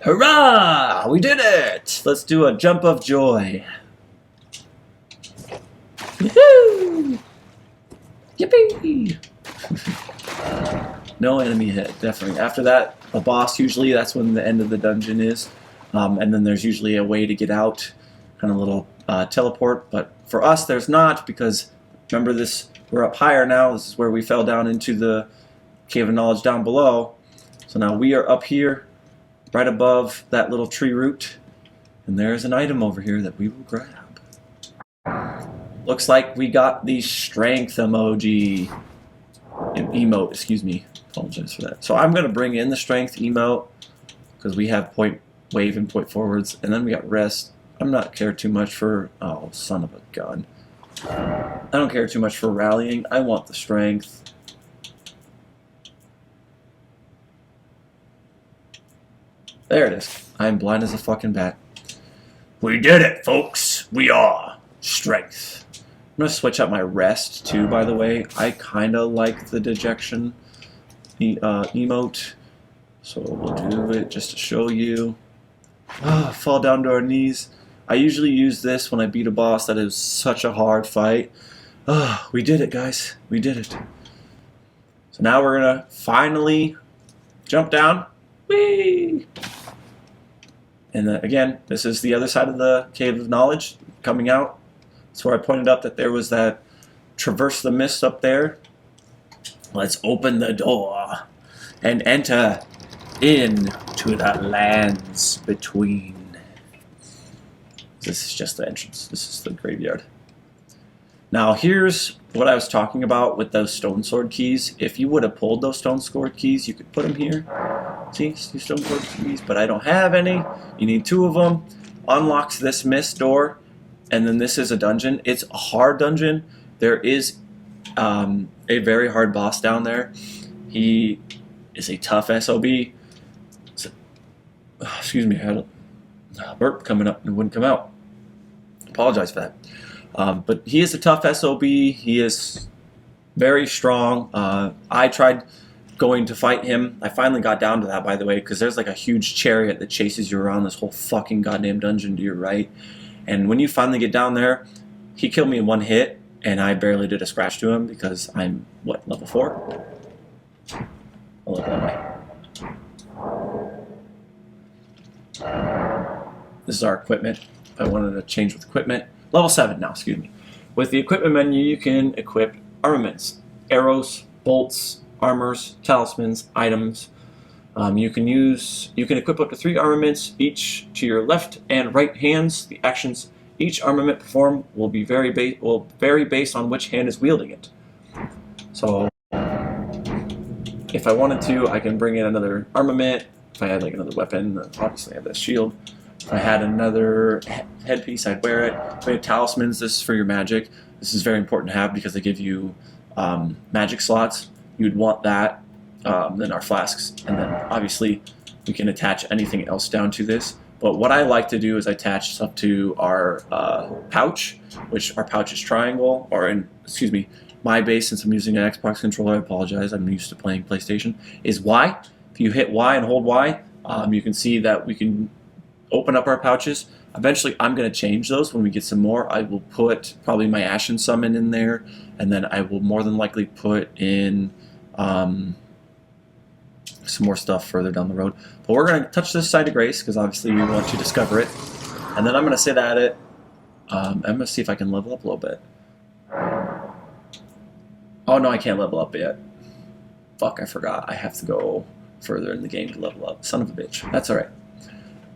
Hurrah! We did it! Let's do a jump of joy. Woohoo! Yippee! No enemy hit, definitely. After that, a boss, usually that's when the end of the dungeon is. And then there's usually a way to get out, kind of a little teleport. But for us, there's not, because remember this, we're up higher now. This is where we fell down into the Cave of Knowledge down below. So now we are up here, right above that little tree root, and there's an item over here that we will grab. Looks like we got the strength emote, excuse me. Apologize for that. So I'm going to bring in the strength emote, because we have point wave and point forwards, and then we got rest. I'm not care too much for, oh, son of a gun. I don't care too much for rallying. I want the strength. There it is. I'm blind as a fucking bat. We did it, folks. We are strength. I'm going to switch out my rest, too, by the way. I kind of like the dejection emote. So we'll do it just to show you. Fall down to our knees. I usually use this when I beat a boss that is such a hard fight. We did it, guys. We did it. So now we're going to finally jump down. Whee! And again, this is the other side of the Cave of Knowledge coming out. That's where I pointed out that there was that traverse the mist up there. Let's open the door and enter into the lands between. This is just the entrance. This is the graveyard. Now here's what I was talking about with those stone sword keys. If you would have pulled those stone sword keys, you could put them here. See stone sword keys, but I don't have any. You need 2 of them. Unlocks this mist door, and then this is a dungeon. It's a hard dungeon. There is a very hard boss down there. He is a tough SOB. So, excuse me, I had a burp coming up and it wouldn't come out. Apologize for that. But he is a tough SOB. He is very strong. I tried going to fight him. I finally got down to that, by the way, because there's like a huge chariot that chases you around this whole fucking goddamn dungeon to your right. And when you finally get down there, he killed me in 1 hit, and I barely did a scratch to him because I'm, what, level 4? I'll look that way. This is our equipment. If I wanted to change with equipment. Level 7 now, excuse me. With the equipment menu, you can equip armaments, arrows, bolts, armors, talismans, items. You can equip up to 3 armaments, each to your left and right hands. The actions each armament perform will vary based on which hand is wielding it. So, if I wanted to, I can bring in another armament. If I had like another weapon, obviously I have this shield. If I had another headpiece, I'd wear it. If I have talismans, this is for your magic. This is very important to have because they give you magic slots. You'd want that, then our flasks, and then obviously we can attach anything else down to this. But what I like to do is attach stuff to our pouch, which our pouch is triangle, or excuse me, my base, since I'm using an Xbox controller, I apologize, I'm used to playing PlayStation, is Y. If you hit Y and hold Y, you can see that we can open up our pouches. Eventually, I'm going to change those when we get some more. I will put probably my Ashen Summon in there, and then I will more than likely put in some more stuff further down the road. But we're going to touch this side of grace because obviously we want to discover it. And then I'm going to sit at it. I'm going to see if I can level up a little bit. Oh no, I can't level up yet. Fuck, I forgot. I have to go further in the game to level up. Son of a bitch. That's alright.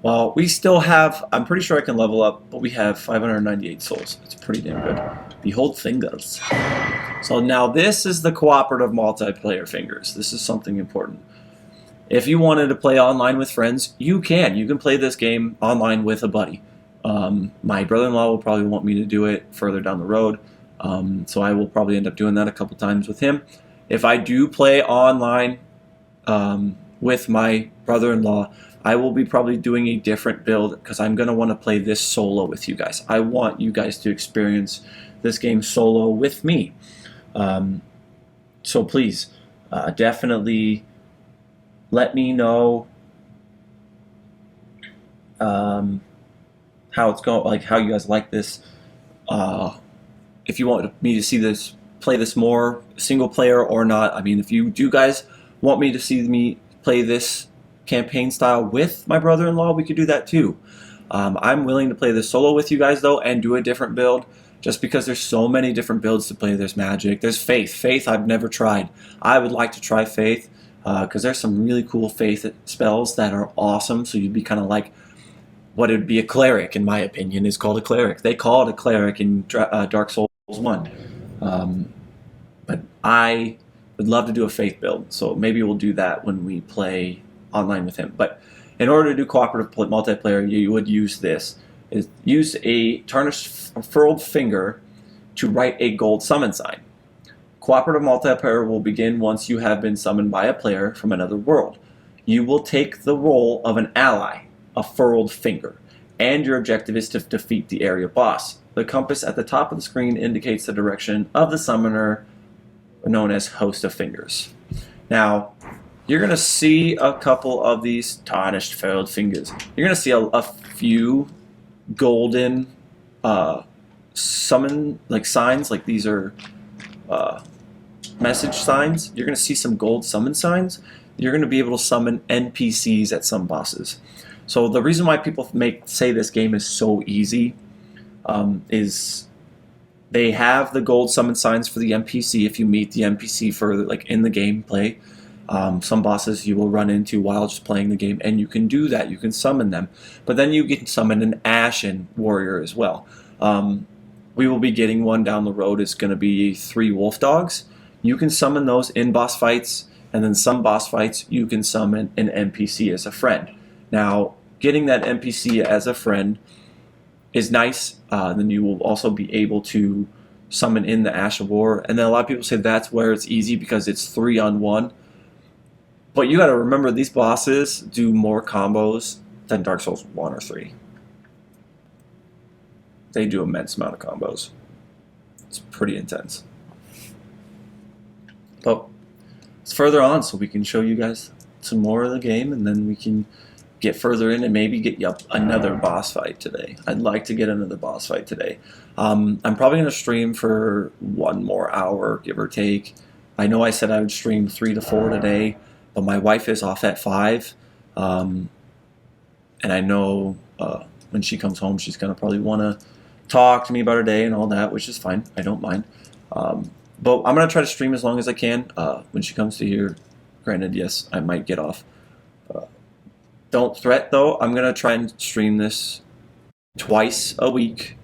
Well, we still have, I'm pretty sure I can level up, but we have 598 souls. It's pretty damn good. Behold fingers. So now this is the cooperative multiplayer fingers. This is something important. If you wanted to play online with friends, you can. You can play this game online with a buddy. My brother-in-law will probably want me to do it further down the road, so I will probably end up doing that a couple times with him. If I do play online with my brother-in-law, I will be probably doing a different build because I'm going to want to play this solo with you guys. I want you guys to experience this game solo with me. So please, definitely let me know how it's going, like how you guys like this. If you want me to see this, play this more single player or not. I mean, if you do guys want me to see me play this campaign style with my brother-in-law, we could do that too. I'm willing to play this solo with you guys though and do a different build just because there's so many different builds to play. There's magic, there's faith. Faith I've never tried. I would like to try faith because there's some really cool faith spells that are awesome. So you'd be kind of like what it would be a cleric, in my opinion, is called a cleric. They call it a cleric in Dark Souls 1. But I would love to do a faith build, so maybe we'll do that when we play online with him. But in order to do cooperative multiplayer, you would use this. Use a tarnished furled finger to write a gold summon sign. Cooperative multiplayer will begin once you have been summoned by a player from another world. You will take the role of an ally, a furled finger, and your objective is to defeat the area boss. The compass at the top of the screen indicates the direction of the summoner, known as Host of Fingers. Now, you're going to see a couple of these tarnished furled fingers. You're going to see a few golden summon signs, like these are message signs. You're going to see some gold summon signs. You're going to be able to summon NPCs at some bosses. So the reason why people say this game is so easy is they have the gold summon signs for the NPC if you meet the NPC for in the gameplay. Some bosses you will run into while just playing the game, and you can do that. You can summon them. But then you can summon an Ashen warrior as well. We will be getting one down the road. It's going to be 3 wolf dogs. You can summon those in boss fights, and then some boss fights you can summon an NPC as a friend. Now, getting that NPC as a friend is nice. Then you will also be able to summon in the Ash of War. And then a lot of people say that's where it's easy because it's 3-on-1. But you got to remember, these bosses do more combos than Dark Souls 1 or 3. They do immense amount of combos. It's pretty intense. But it's further on, so we can show you guys some more of the game, and then we can get further in and maybe get you up another boss fight today. I'd like to get another boss fight today. I'm probably going to stream for 1 more hour, give or take. I know I said I would stream 3 to 4 today, but my wife is off at 5. And I know when she comes home, she's going to probably want to talk to me about her day and all that, which is fine. I don't mind. But I'm going to try to stream as long as I can. When she comes to here, granted, yes, I might get off. Don't threat, though. I'm going to try and stream this twice a week,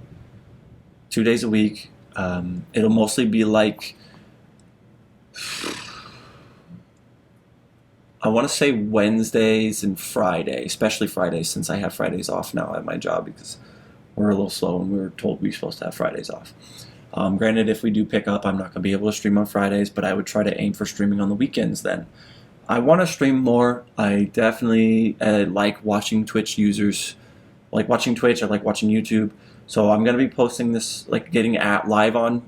2 days a week. It'll mostly be like, I want to say Wednesdays and Friday, especially Fridays, since I have Fridays off now at my job because we're a little slow and we were told we're supposed to have Fridays off. Granted, if we do pick up, I'm not going to be able to stream on Fridays, but I would try to aim for streaming on the weekends then. I want to stream more. I definitely like watching Twitch users. I like watching Twitch. I like watching YouTube. So I'm going to be posting this, like getting live on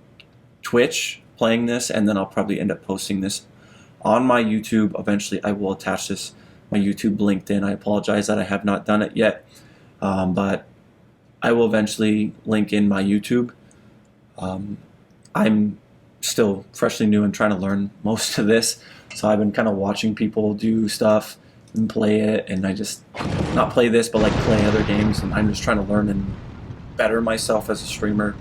Twitch, playing this, and then I'll probably end up posting this on my YouTube. Eventually, I will attach this, my YouTube linked in. I apologize that I have not done it yet, but I will eventually link in my YouTube. I'm still freshly new and trying to learn most of this, so I've been kind of watching people do stuff and play it, and I just, not play this, but like play other games, and I'm just trying to learn and better myself as a streamer.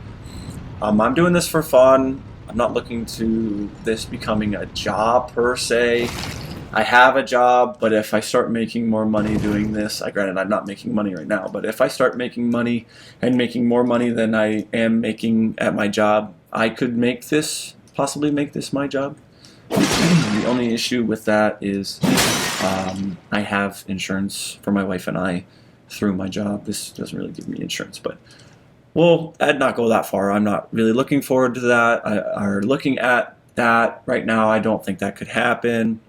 I'm doing this for fun. I'm not looking to this becoming a job per se. I have a job, but if I start making more money doing this, granted I'm not making money right now, but if I start making money and making more money than I am making at my job, I could possibly make this my job. The only issue with that is I have insurance for my wife and I through my job. This doesn't really give me insurance, but I'd not go that far. I'm not really looking forward to that, or looking at that right now. I don't think that could happen.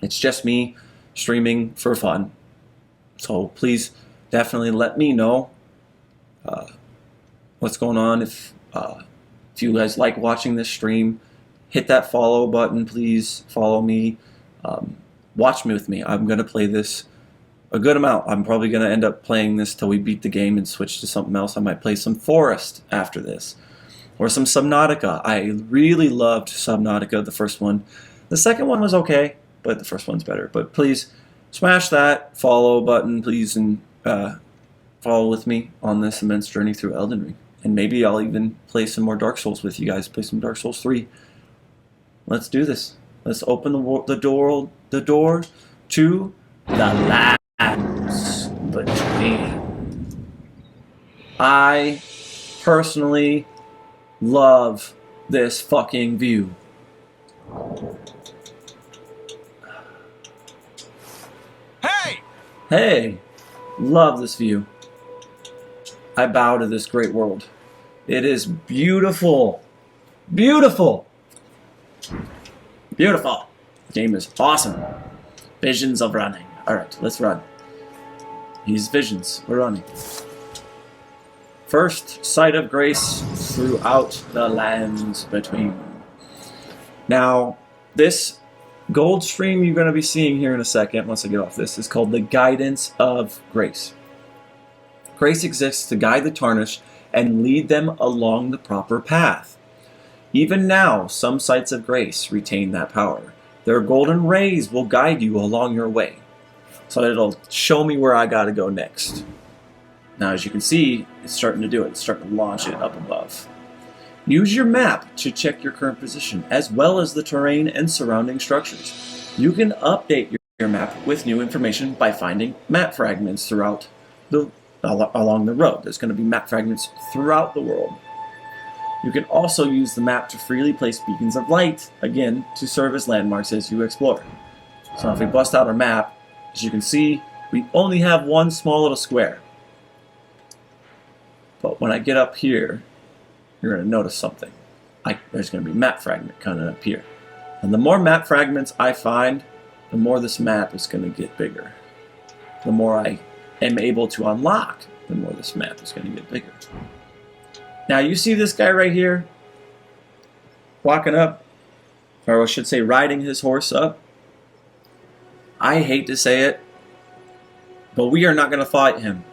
It's just me streaming for fun. So please definitely let me know what's going on. If you guys like watching this stream, hit that follow button. Please follow me. Watch me with me. I'm going to play this a good amount. I'm probably going to end up playing this till we beat the game and switch to something else. I might play some Forest after this, or some Subnautica. I really loved Subnautica, the first one. The second one was okay, but the first one's better. But please smash that follow button, please, and follow with me on this immense journey through Elden Ring. And maybe I'll even play some more Dark Souls with you guys. Play some Dark Souls 3. Let's do this. Let's open the door to the lands between. I personally love this fucking view. Hey, love this view. I bow to this great world. It is beautiful. Beautiful. Beautiful. The game is awesome. Visions of running. Alright, let's run. These visions. We're running. First sight of grace throughout the lands between. Now, this gold stream you're going to be seeing here in a second, once I get off this, is called the Guidance of Grace. Grace exists to guide the tarnished and lead them along the proper path. Even now, some sites of grace retain that power. Their golden rays will guide you along your way. So it'll show me where I got to go next. Now, as you can see, it's starting to do it. It's starting to launch it up above. Use your map to check your current position, as well as the terrain and surrounding structures. You can update your map with new information by finding map fragments along the road. There's going to be map fragments throughout the world. You can also use the map to freely place beacons of light, again, to serve as landmarks as you explore. So if we bust out our map, as you can see, we only have one small little square. But when I get up here, you're going to notice something. There's going to be a map fragment coming up here. And the more map fragments I find, the more this map is going to get bigger. The more I am able to unlock, the more this map is going to get bigger. Now you see this guy right here walking up, or I should say riding his horse up. I hate to say it, but we are not going to fight him.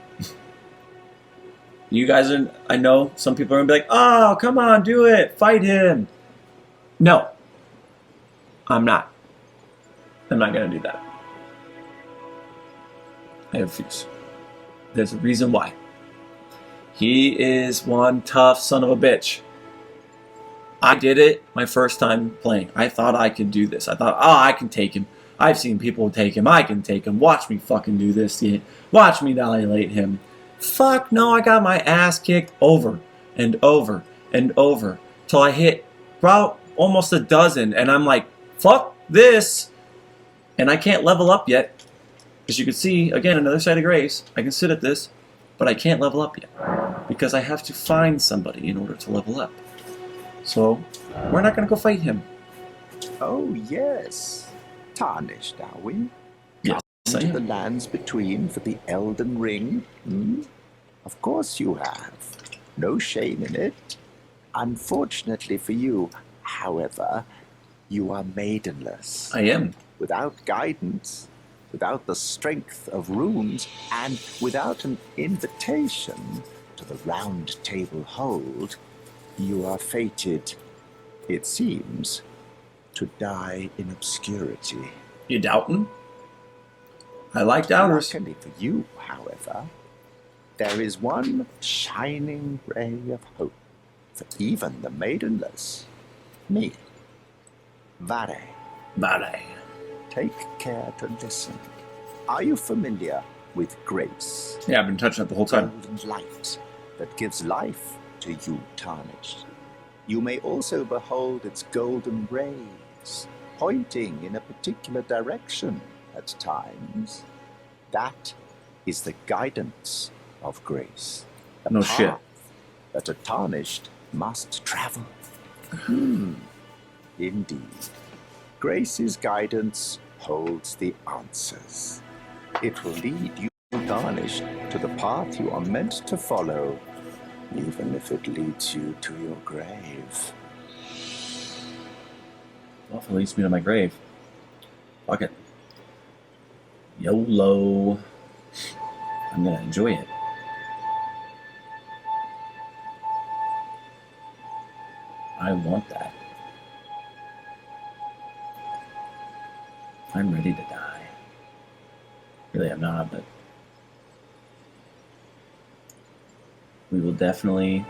You guys are, I know some people are going to be like, oh, come on, do it, fight him. No, I'm not. I'm not going to do that. I refuse. There's a reason why. He is one tough son of a bitch. I did it my first time playing. I thought I could do this. I thought, oh, I can take him. I've seen people take him. I can take him. Watch me fucking do this. Watch me annihilate him. Fuck no, I got my ass kicked over and over and over till I hit about almost a dozen. And I'm like, fuck this. And I can't level up yet. As you can see, again, another side of grace. I can sit at this, but I can't level up yet. Because I have to find somebody in order to level up. So, we're not going to go fight him. Oh, yes. Tarnished, are we? Yes, I Into am. the lands between for the Elden Ring? Of course you have. No shame in it. Unfortunately for you, however, you are maidenless. I am. Without guidance, without the strength of runes, and without an invitation to the Round Table Hold, you are fated, it seems, to die in obscurity. You doubting? I like doubters. Luckily for you, however, there is one shining ray of hope for even the maidenless. Me. Vare. Vale. Take care to listen. Are you familiar with grace? Yeah, I've been touching it the whole time. Golden light that gives life to you tarnished. You may also behold its golden rays, pointing in a particular direction at times. That is the guidance of grace. The No path shit. that a tarnished must travel. Indeed. Grace's guidance holds the answers. It will lead you, tarnished, to the path you are meant to follow, even if it leads you to your grave. Well, if it leads me to my grave. Fuck it. YOLO. I'm gonna enjoy it. I want that. I'm ready to die. Really, I'm not, but we will definitely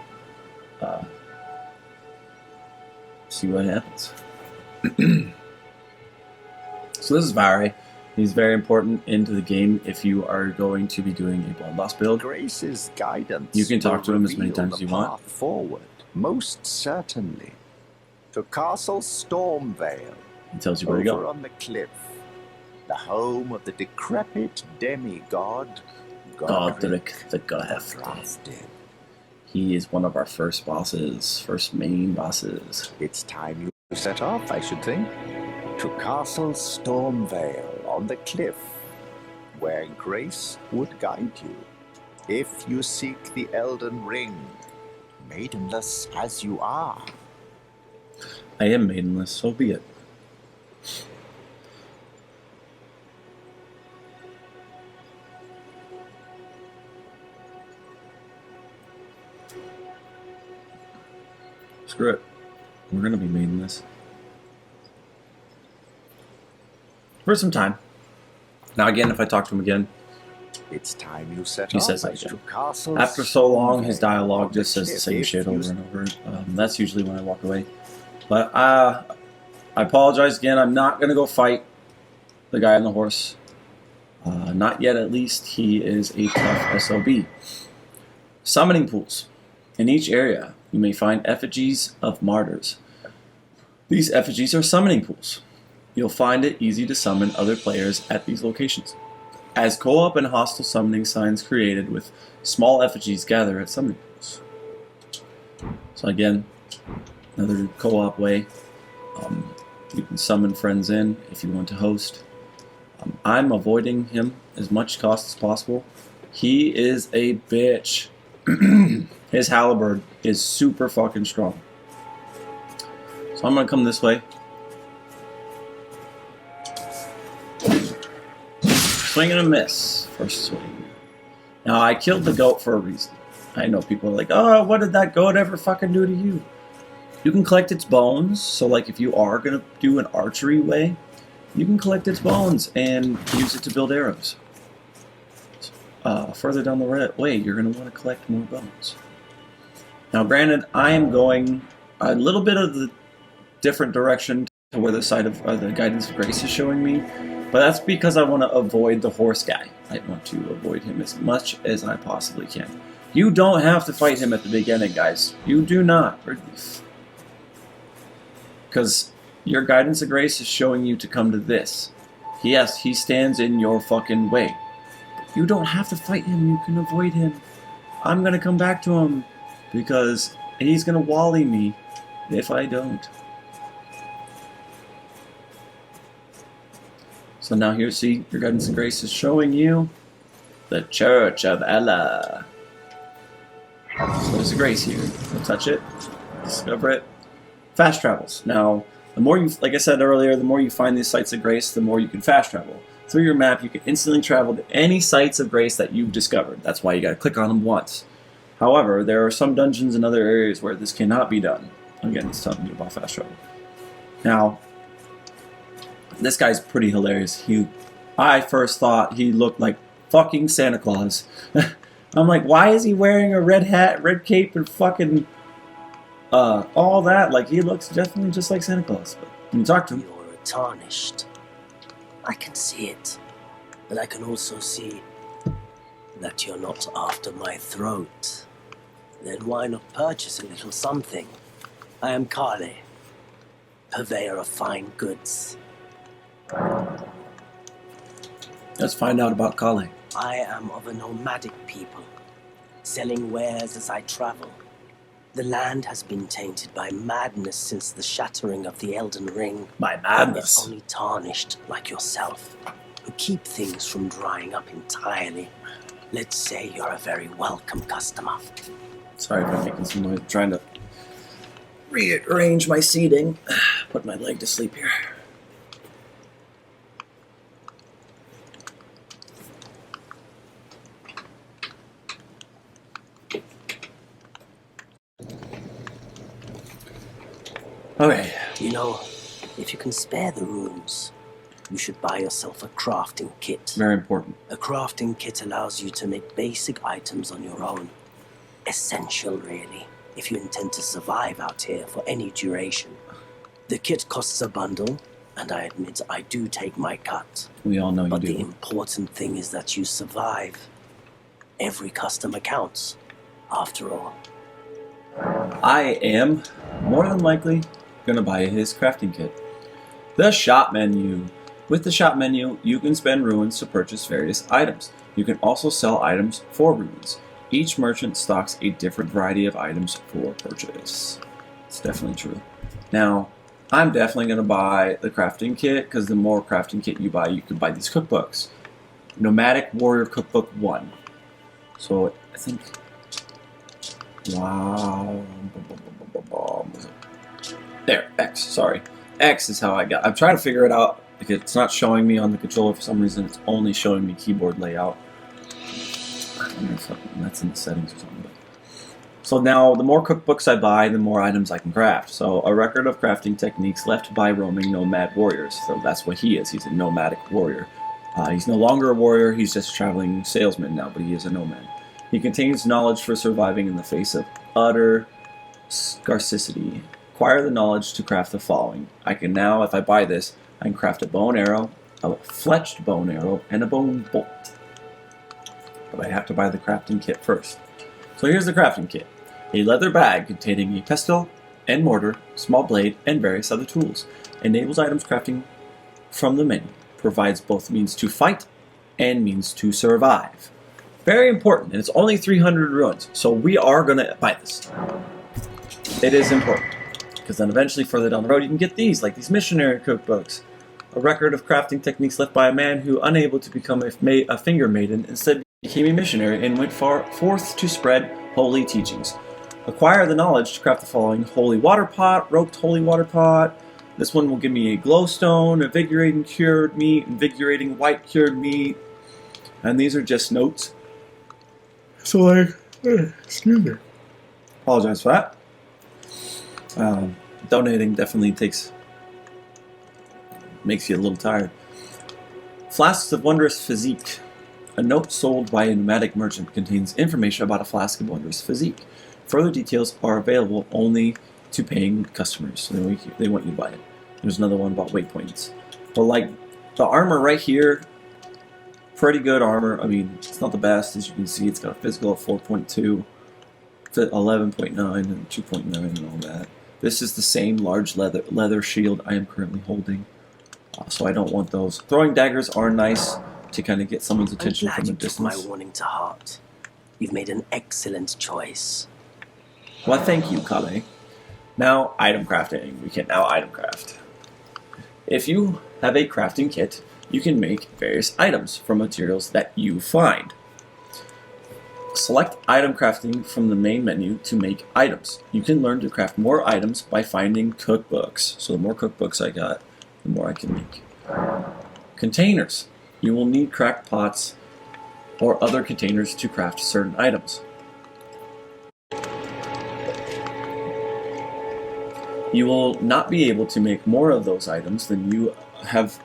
see what happens. So this is Vare. He's very important into the game if you are going to be doing a blood loss build. Grace's guidance. You can talk to will him as many reveal times as the you want. path forward, most certainly, to Castle Stormvale. He tells you where to Over go. on the cliff, the home of the decrepit demigod Godric the Goth. Crafted. He is one of our first bosses, first main bosses. It's time you set off, I should think, to Castle Stormvale on the cliff, where Grace would guide you. If you seek the Elden Ring, maidenless as you are. I am maidenless, so be it. Screw it. We're gonna be maidenless. For some time. Now again, if I talk to him again, It's time you set He off says that as again. to castles. After so long, his dialogue on the just says the cliff same if shit you- over and over. That's usually when I walk away. But I apologize again. I'm not going to go fight the guy on the horse. Not yet, at least. He is a tough SOB. Summoning pools. In each area, you may find effigies of martyrs. These effigies are summoning pools. You'll find it easy to summon other players at these locations, as co-op and hostile summoning signs created with small effigies gather at summoning pools. So again, another co-op way. You can summon friends in if you want to host. I'm avoiding him as much cost as possible. He is a bitch. His halberd is super fucking strong. So I'm gonna come this way. Swing and a miss. First swing. Now I killed the goat for a reason. I know people are like, oh, what did that goat ever fucking do to you? You can collect its bones. So like if you are gonna do an archery way, you can collect its bones and use it to build arrows. Further down the way, you're going to want to collect more bones. Now, granted, I am going a little bit of the different direction to where the side of the Guidance of Grace is showing me, but that's because I want to avoid the horse guy. I want to avoid him as much as I possibly can. You don't have to fight him at the beginning, guys. You do not. Because your Guidance of Grace is showing you to come to this. Yes, he stands in your fucking way. You don't have to fight him, you can avoid him. I'm gonna come back to him because he's gonna wally me if I don't. So now here, see, your Guidance and Grace is showing you the Church of Ella. So there's a grace here. We'll touch it, discover it. Fast travels. Now, the more you, like I said earlier, the more you find these sites of grace, the more you can fast travel. Through your map, you can instantly travel to any sites of grace that you've discovered. That's why you gotta click on them once. However, there are some dungeons in other areas where this cannot be done. Again, it's telling you about fast travel. Now, this guy's pretty hilarious. I first thought he looked like fucking Santa Claus. I'm like, why is he wearing a red hat, red cape, and fucking all that? Like, he looks definitely just like Santa Claus. But when you talk to him, You're tarnished. I can see it, but I can also see that you're not after my throat. Then why not purchase a little something? I am Kale, purveyor of fine goods. let's find out about Kale. I am of a nomadic people, selling wares as I travel. The land has been tainted by madness since the shattering of the Elden Ring. My And madness. it's only tarnished like yourself, who keep things from drying up entirely. Let's say you're a very welcome customer. Sorry if I'm making some noise. I'm trying to rearrange my seating. Put my leg to sleep here. Okay. You know, if you can spare the runes, you should buy yourself a crafting kit. Very important. A crafting kit allows you to make basic items on your own. Essential, really, if you intend to survive out here for any duration. The kit costs a bundle, and I admit I do take my cut. We all know you But do. the important thing is that you survive. Every customer counts, after all. I am more than likely gonna buy his crafting kit. The shop menu. With the shop menu, you can spend runes to purchase various items. You can also sell items for runes. Each merchant stocks a different variety of items for purchase. It's definitely true. Now, I'm definitely going to buy the crafting kit, because the more crafting kit you buy, you can buy these cookbooks. Nomadic Warrior Cookbook 1. So, I think... Wow. There, X, sorry. X is how I got... I'm trying to figure it out. Like, it's not showing me on the controller for some reason. It's only showing me keyboard layout. I don't know if that's in the settings or something. But. So now, the more cookbooks I buy, the more items I can craft. So, a record of crafting techniques left by roaming nomad warriors. So that's what he is. He's a nomadic warrior. He's no longer a warrior, he's just a traveling salesman now, but he is a nomad. He contains knowledge for surviving in the face of utter scarcity. Acquire the knowledge to craft the following. I can now, if I buy this, I can craft a bow and arrow, a fletched bow and arrow, and a bone bolt. But I have to buy the crafting kit first. So here's the crafting kit. A leather bag containing a pestle and mortar, small blade, and various other tools. Enables items crafting from the menu. Provides both means to fight and means to survive. Very important, and it's only 300 ruins, so we are going to buy this. It is important, because then eventually further down the road you can get these, like these missionary cookbooks. A record of crafting techniques left by a man who, unable to become a finger maiden, instead became a missionary and went forth to spread holy teachings. Acquire the knowledge to craft the following: holy water pot, roped holy water pot. This one will give me a glowstone, invigorating cured meat, invigorating white cured meat. And these are just notes. So excuse me. Apologize for that. Donating definitely makes you a little tired. Flasks of Wondrous Physique. A note sold by a nomadic merchant contains information about a flask of Wondrous Physique. Further details are available only to paying customers. So they want you to buy it. There's another one about waypoints. But like the armor right here, pretty good armor. I mean, it's not the best, as you can see. It's got a physical of 4.2, 11.9, and 2.9, and all that. This is the same large leather shield I am currently holding, so I don't want those. Throwing daggers are nice to kind of get someone's attention from a distance. I'm glad you took my warning to heart. You've made an excellent choice. Well, thank you, Kale. Now, item crafting. We can now item craft. If you have a crafting kit, you can make various items from materials that you find. Select item crafting from the main menu to make items. You can learn to craft more items by finding cookbooks. So the more cookbooks I got, the more I can make. Containers. You will need cracked pots or other containers to craft certain items. You will not be able to make more of those items than you have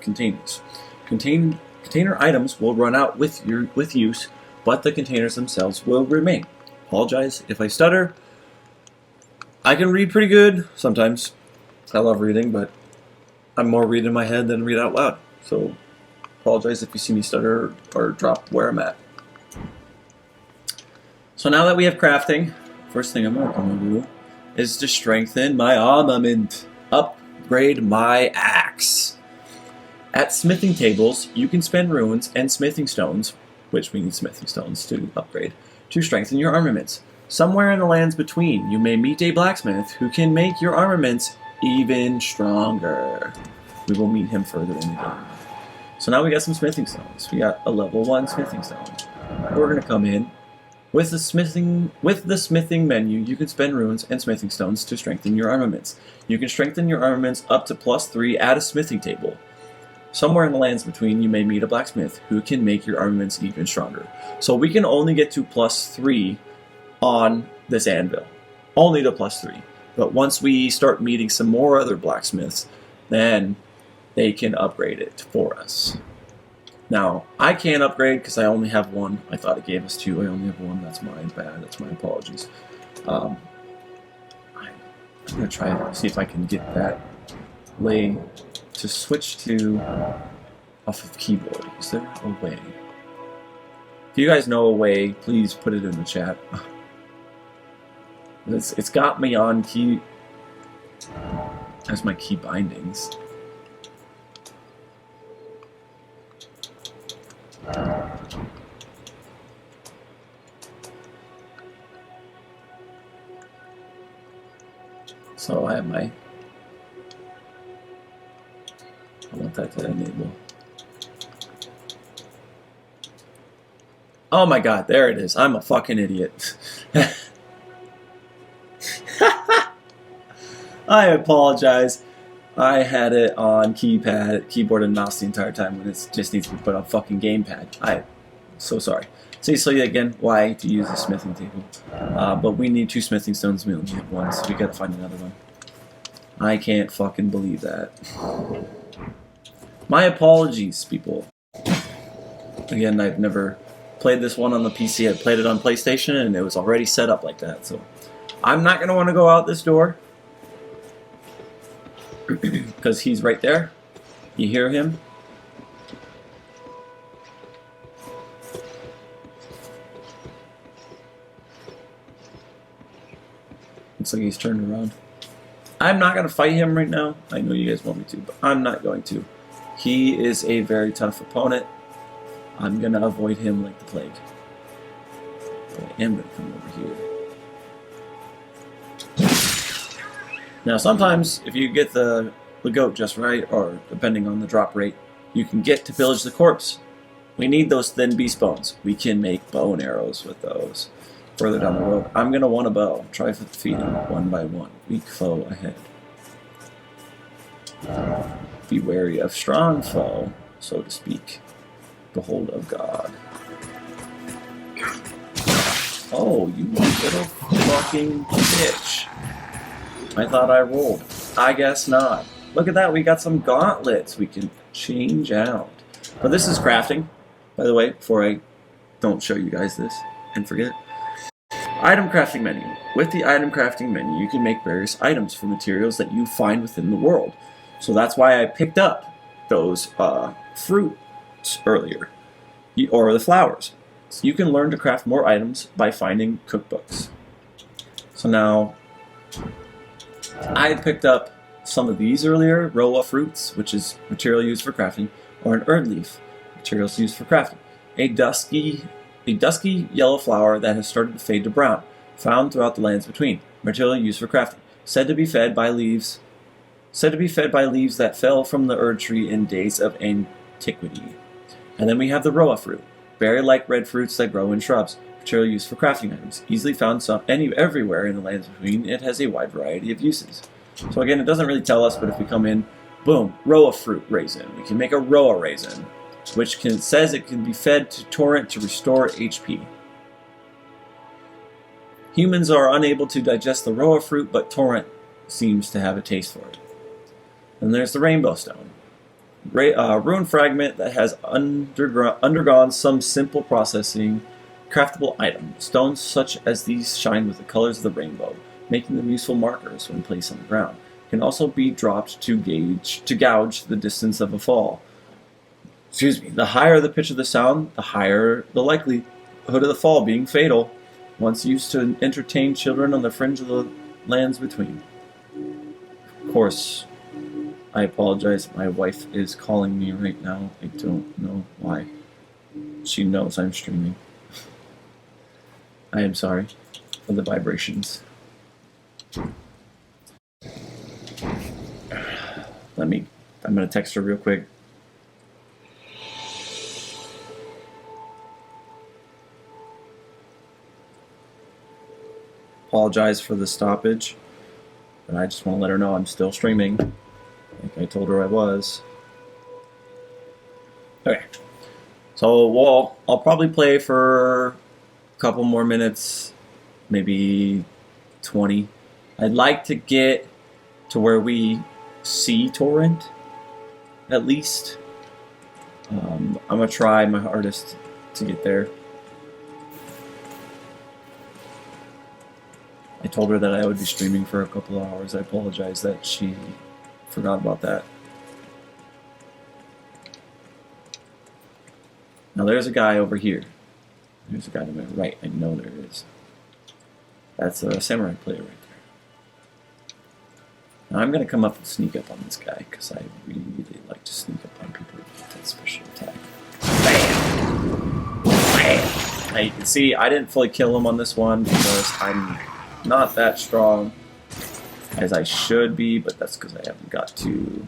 containers. Container items will run out with use, but the containers themselves will remain. Apologize if I stutter. I can read pretty good sometimes. I love reading, but I'm more read in my head than read out loud. So apologize if you see me stutter or drop where I'm at. So now that we have crafting, first thing I'm going to do is to strengthen my armament. Upgrade my axe. At smithing tables, you can spend runes and smithing stones, which we need smithing stones to upgrade, to strengthen your armaments. Somewhere in the lands between, you may meet a blacksmith who can make your armaments even stronger. We will meet him further in the game. So now we got some smithing stones. We got a level 1 smithing stone. We're going to come in. With the smithing menu, you can spend runes and smithing stones to strengthen your armaments. You can strengthen your armaments up to +3 at a smithing table. Somewhere in the lands between, you may meet a blacksmith who can make your armaments even stronger. So we can only get to +3 on this anvil. Only to +3. But once we start meeting some more other blacksmiths, then they can upgrade it for us. Now, I can't upgrade because I only have one. I thought it gave us 2. I only have 1. That's my bad. That's my apologies. I'm going to try to see if I can get that lay to switch to off of keyboard. Is there a way? If you guys know a way, please put it in the chat. It's got me on key as my key bindings. So I have my, I want that to enable. Oh my god, there it is. I'm a fucking idiot. I apologize. I had it on keyboard and mouse the entire time when it just needs to be put on fucking gamepad. I'm so sorry. So yeah, again, why to use a smithing table? But we need 2 smithing stones, we only have 1, so we gotta find another one. I can't fucking believe that. My apologies, people. Again, I've never played this one on the PC. I played it on PlayStation, and it was already set up like that. So I'm not going to want to go out this door because he's right there. You hear him? Looks like he's turned around. I'm not going to fight him right now. I know you guys want me to, but I'm not going to. He is a very tough opponent. I'm going to avoid him like the plague. But I am going to come over here. Now, sometimes, if you get the goat just right, or depending on the drop rate, you can get to pillage the corpse. We need those thin beast bones. We can make bow and arrows with those. Further down the road, I'm going to want a bow. Try to defeat him one by one. Weak foe ahead. Be wary of strong foe, so to speak. Behold of God. Oh, you little fucking bitch. I thought I rolled. I guess not. Look at that, we got some gauntlets we can change out. But this is crafting, by the way, before I don't show you guys this and forget. Item crafting menu. With the item crafting menu, you can make various items from materials that you find within the world. So that's why I picked up those fruits earlier, or the flowers. So you can learn to craft more items by finding cookbooks. So now, I picked up some of these earlier, Roa fruits, which is material used for crafting, or an erd leaf, materials used for crafting. A dusky yellow flower that has started to fade to brown, found throughout the lands between, material used for crafting, said to be fed by leaves that fell from the erd tree in days of antiquity. And then we have the Roa fruit, berry-like red fruits that grow in shrubs, material used for crafting items, easily found everywhere in the lands between. It has a wide variety of uses. So again, it doesn't really tell us, but if we come in, boom, Roa fruit raisin. We can make a Roa raisin, which says it can be fed to torrent to restore HP. Humans are unable to digest the Roa fruit, but torrent seems to have a taste for it. And there's the rainbow stone. Rune fragment that has undergone some simple processing. Craftable item. Stones such as these shine with the colors of the rainbow, making them useful markers when placed on the ground. Can also be dropped to gouge the distance of a fall. Excuse me. The higher the pitch of the sound, the higher the likelihood of the fall being fatal. Once used to entertain children on the fringe of the lands between. Of course, I apologize. My wife is calling me right now. I don't know why. She knows I'm streaming. I am sorry for the vibrations. I'm going to text her real quick. Apologize for the stoppage, but I just want to let her know I'm still streaming, like I told her I was. Okay, so I'll probably play for a couple more minutes, maybe 20. I'd like to get to where we see torrent, at least. I'm going to try my hardest to get there. I told her that I would be streaming for a couple of hours. I apologize that she forgot about that. Now there's a guy over here. There's a guy to my right. I know there is. That's a samurai player right there. Now I'm going to come up and sneak up on this guy because I really like to sneak up on people with that special attack. Bam! Bam! Now you can see I didn't fully kill him on this one because I'm not that strong as I should be, but that's because I haven't got to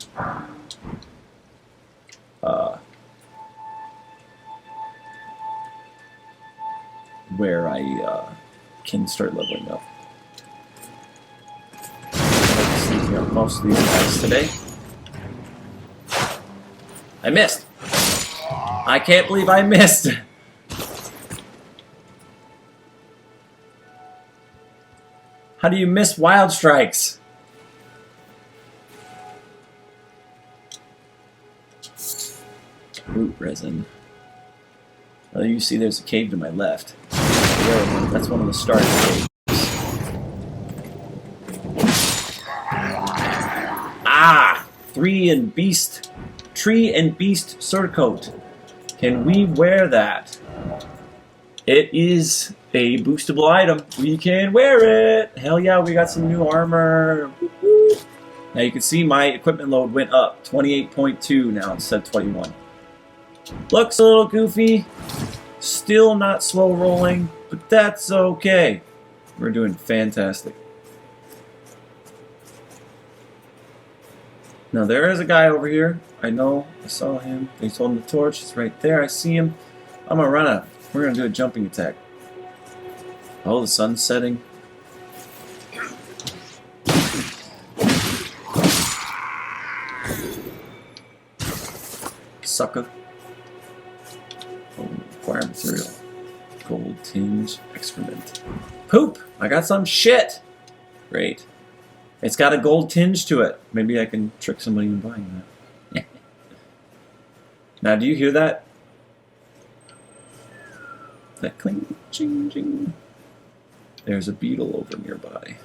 where I can start leveling up. I'm sneaking up most of these guys today. I missed! I can't believe I missed! How do you miss wild strikes? Root resin. Well, you see there's a cave to my left. That's one of the starting caves. Ah! Tree and beast surcoat. Can we wear that? It is a boostable item. We can wear it. Hell yeah, we got some new armor. Woo-hoo. Now you can see my equipment load went up. 28.2 now instead of 21. Looks a little goofy. Still not slow rolling, but that's okay. We're doing fantastic. Now there is a guy over here. I know. I saw him. He's holding the torch. It's right there. I see him. I'm gonna run at him. We're gonna do a jumping attack. Oh, the sun's setting. Sucker. Oh, acquire material. Gold tinge. Excrement. Poop! I got some shit! Great. It's got a gold tinge to it. Maybe I can trick somebody into buying that. Now, do you hear that? That cling, ching, ching. There's a beetle over nearby.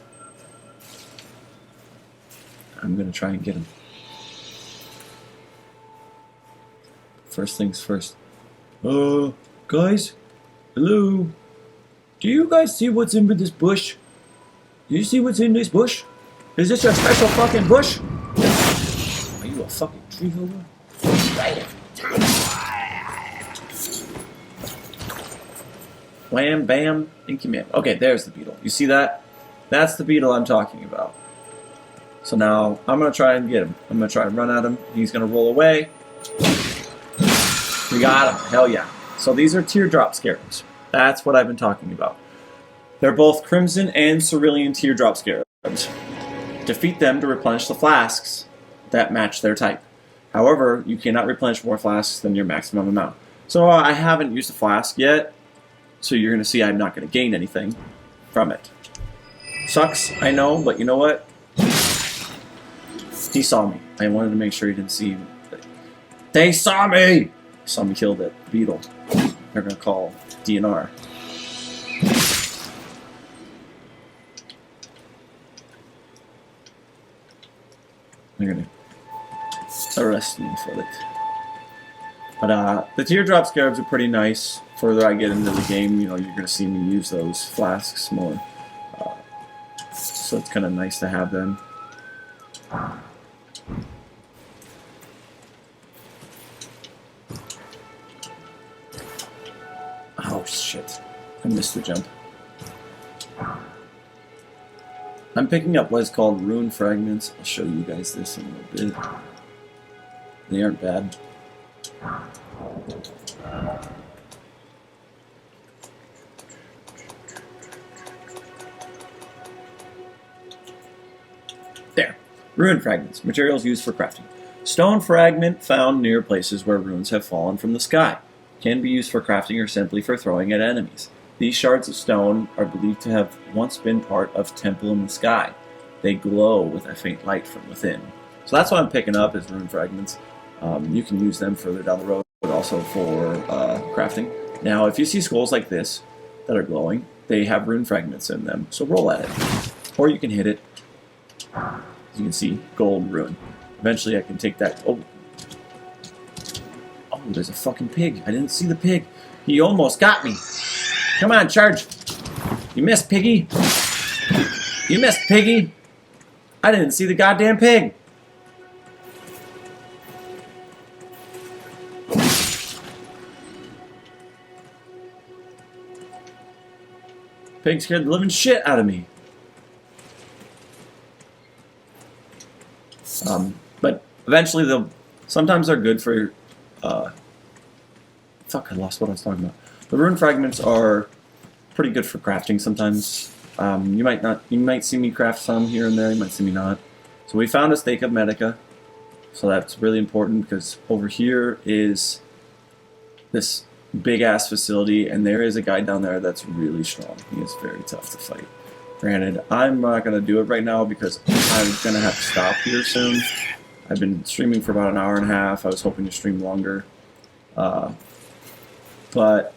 I'm gonna try and get him. First things first. Guys? Hello? Do you guys see what's in this bush? Do you see what's in this bush? Is this your special fucking bush? Are you a fucking tree hugger? Wham, bam, inky man. Okay, there's the beetle. You see that? That's the beetle I'm talking about. So now, I'm going to try and get him. I'm going to try and run at him. He's going to roll away. We got him. Hell yeah. So these are teardrop scarabs. That's what I've been talking about. They're both crimson and cerulean teardrop scarabs. Defeat them to replenish the flasks that match their type. However, you cannot replenish more flasks than your maximum amount. So I haven't used a flask yet. So you're going to see I'm not going to gain anything from it. Sucks, I know, but you know what? He saw me. I wanted to make sure he didn't see me. They saw me! He saw me kill that beetle. They're going to call DNR. They're going to arrest me for it. But the teardrop scarabs are pretty nice. Further I get into the game, you know, you're going to see me use those flasks more. So it's kind of nice to have them. Oh shit. I missed the jump. I'm picking up what is called rune fragments. I'll show you guys this in a little bit. They aren't bad. There. Rune fragments. Materials used for crafting. Stone fragment found near places where runes have fallen from the sky. Can be used for crafting or simply for throwing at enemies. These shards of stone are believed to have once been part of a temple in the sky. They glow with a faint light from within. So that's what I'm picking up is rune fragments. You can use them further down the road, but also for crafting. Now, if you see skulls like this that are glowing, they have rune fragments in them, so roll at it. Or you can hit it. As you can see, gold rune. Eventually I can take that... Oh, there's a fucking pig. I didn't see the pig. He almost got me. Come on, charge. You missed, piggy. You missed, piggy. I didn't see the goddamn pig. Pig scared the living shit out of me. But eventually they'll... Sometimes they're good for... Fuck, I lost what I was talking about. The rune fragments are pretty good for crafting sometimes. You might see me craft some here and there, you might see me not. So we found a stake of Medica. So that's really important because over here is this big ass facility and there is a guy down there that's really strong. He is very tough to fight. Granted, I'm not going to do it right now because I'm going to have to stop here soon. I've been streaming for about an hour and a half. I was hoping to stream longer. but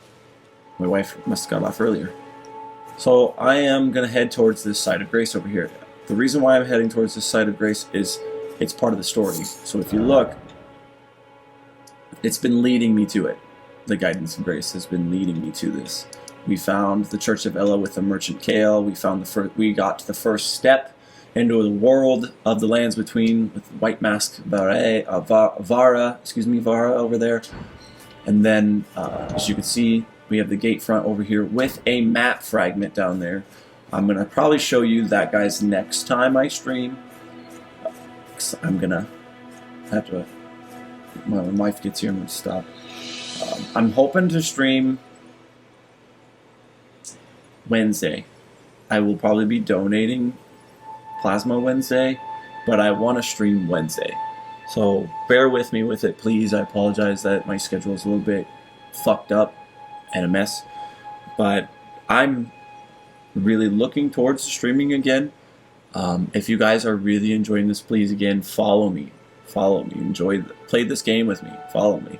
my wife must have got off earlier. So I am going to head towards this side of grace over here. The reason why I'm heading towards this side of grace is it's part of the story. So if you look, it's been leading me to it. The guidance of grace has been leading me to this. We found the Church of Ella with the merchant Kale. We got to the first step into the world of the lands between with White Mask Vara over there. And then, as you can see, we have the gate front over here with a map fragment down there. I'm going to probably show you that, guys, next time I stream. I'm going to have to, when my wife gets here, I'm going to stop. I'm hoping to stream Wednesday. I will probably be donating Plasma Wednesday, but I want to stream Wednesday. So bear with me with it, please. I apologize that my schedule is a little bit fucked up and a mess, but I'm really looking towards streaming again. If you guys are really enjoying this, please, again, follow me. Play this game with me. Follow me.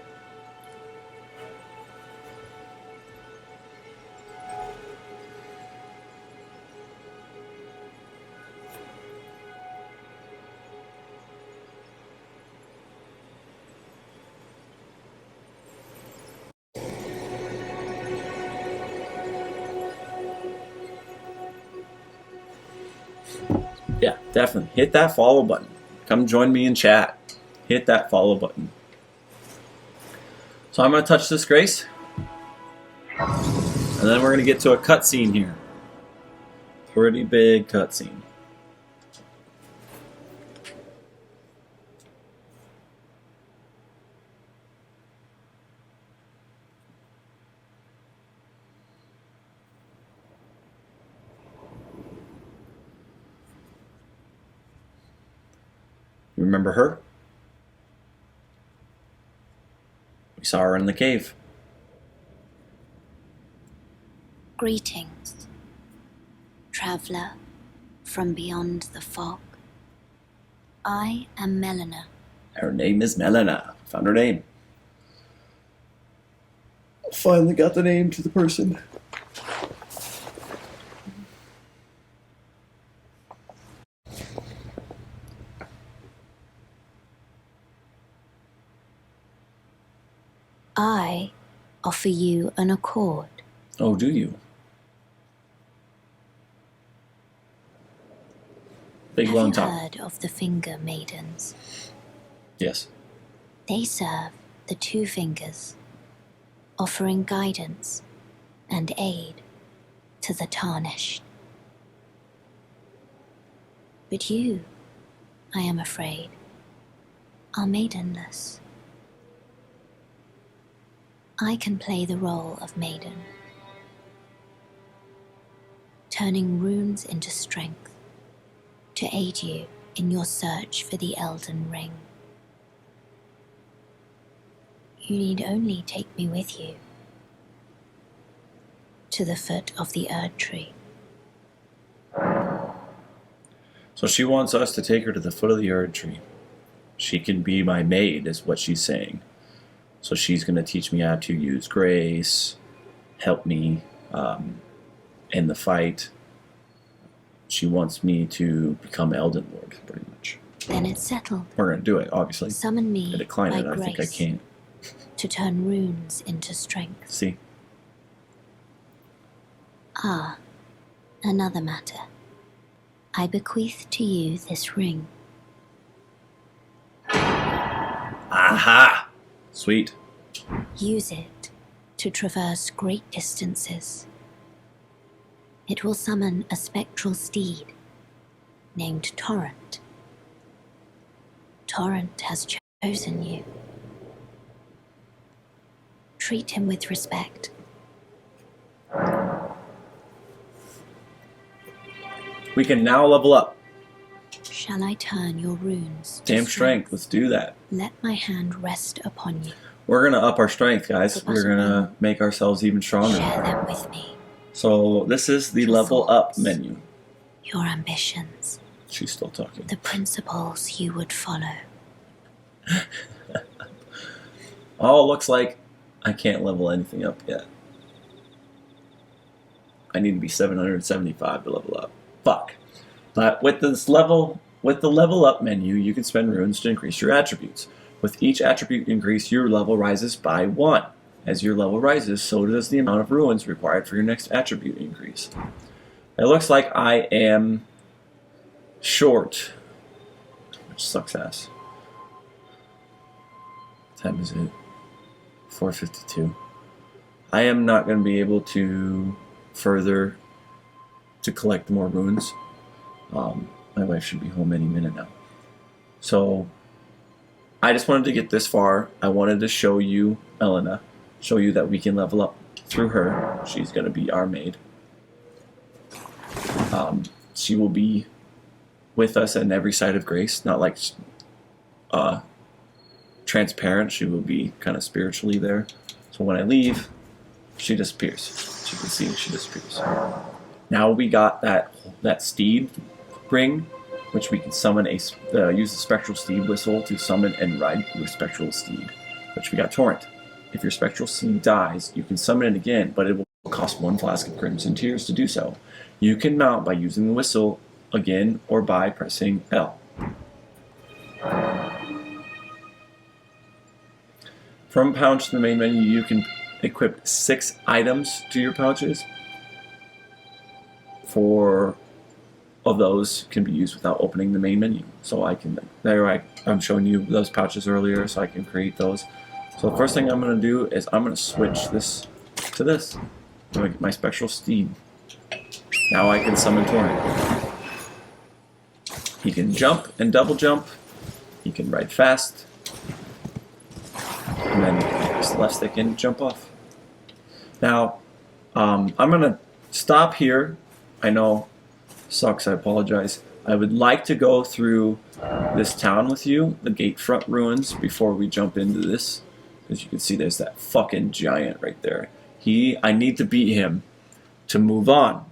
Yeah, definitely. Hit that follow button. Come join me in chat. Hit that follow button. So I'm going to touch this grace. And then we're going to get to a cutscene here. Pretty big cutscene. Remember her? We saw her in the cave. Greetings, traveler from beyond the fog. I am Melina. Her name is Melina. Found her name. Finally got the name to the person. I offer you an accord. Oh, do you? Big Have long you top. heard of the Finger Maidens? Yes. They serve the Two Fingers, offering guidance and aid to the tarnished. But you, I am afraid, are maidenless. I can play the role of maiden, turning runes into strength to aid you in your search for the Elden Ring. You need only take me with you to the foot of the Erd Tree. So she wants us to take her to the foot of the Erd Tree. She can be my maid, is what she's saying. So she's going to teach me how to use grace, help me in the fight. She wants me to become Elden Lord, pretty much. Then it's settled. We're going to do it, obviously. Summon me I decline by it. I grace think I can't. to turn runes into strength. See? Ah, another matter. I bequeath to you this ring. Aha! Sweet. Use it to traverse great distances. It will summon a spectral steed named Torrent. Torrent has chosen you. Treat him with respect. We can now level up. Shall I turn your runes to Damn strength. Let's do that. Let my hand rest upon you. We're going to up our strength, guys. The We're going to make ourselves even stronger. Share them with me. So this is the Your level up thoughts. menu. Your ambitions. She's still talking. The principles you would follow. Oh, looks like I can't level anything up yet. I need to be 775 to level up. Fuck. But with the level up menu, you can spend runes to increase your attributes. With each attribute increase, your level rises by 1. As your level rises, so does the amount of runes required for your next attribute increase. It looks like I am short, which sucks ass. What time is it? 4:52. I am not going to be able to further to collect more runes. My wife should be home any minute now. So I just wanted to get this far. I wanted to show you Elena, show you that we can level up through her. She's going to be our maid. She will be with us in every side of grace, not like transparent. She will be kind of spiritually there. So when I leave, she disappears. As you can see, she disappears. Now we got that steed ring, which we can summon use the spectral steed whistle to summon and ride your spectral steed, which we got torrent. If your spectral steed dies, you can summon it again, but it will cost 1 flask of crimson tears to do so. You can mount by using the whistle again or by pressing L. From pouch to the main menu, you can equip 6 items to your pouches. 4 of those can be used without opening the main menu. So I'm showing you those pouches earlier, so I can create those. So the first thing I'm going to do is I'm going to switch this to this. I'm going to get my spectral steed. Now I can summon Torrent. He can jump and double jump. He can ride fast. And then press the left stick and jump off. Now, I'm going to stop here. I know, sucks, I apologize. I would like to go through this town with you, the Gatefront Ruins, before we jump into this. As you can see, there's that fucking giant right there. I need to beat him to move on,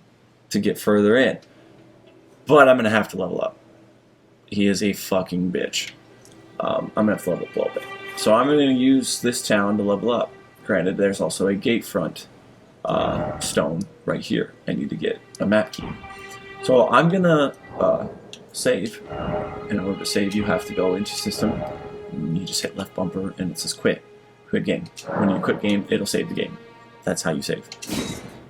to get further in. But I'm going to have to level up. He is a fucking bitch. I'm going to have to level up a little bit. So I'm going to use this town to level up. Granted, there's also a Gatefront stone right here. I need to get a map key. So I'm going to save. In order to save, you have to go into system. You just hit left bumper and it says quit. Quit game. When you quit game, it'll save the game. That's how you save.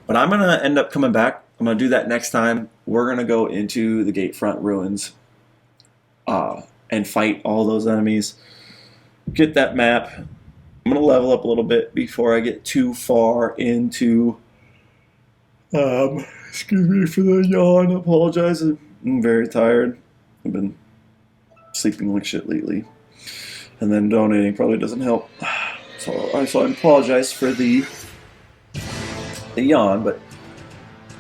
But I'm going to end up coming back. I'm going to do that next time. We're going to go into the Gatefront Ruins and fight all those enemies. Get that map. I'm going to level up a little bit before I get too far into... excuse me for the yawn. I apologize. I'm very tired. I've been sleeping like shit lately. And then donating probably doesn't help. So I apologize for the yawn, but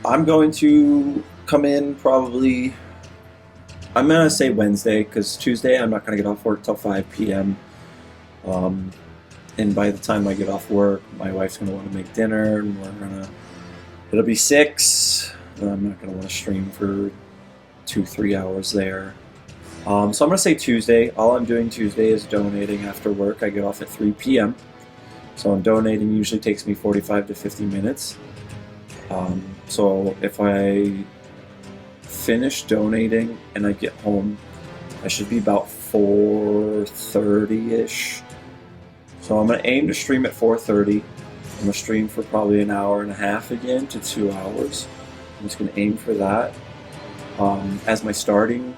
I'm going to come in probably... I'm going to say Wednesday, because Tuesday I'm not going to get off work till 5 p.m. And by the time I get off work, my wife's going to want to make dinner, and it'll be 6. I'm not going to want to stream for 2-3 hours there. So I'm going to say Tuesday. All I'm doing Tuesday is donating after work. I get off at 3 p.m. So donating usually takes me 45 to 50 minutes. So if I finish donating and I get home, I should be about 4:30-ish. So I'm going to aim to stream at 4:30. I'm going to stream for probably an hour and a half again to 2 hours. I'm just going to aim for that. As my starting,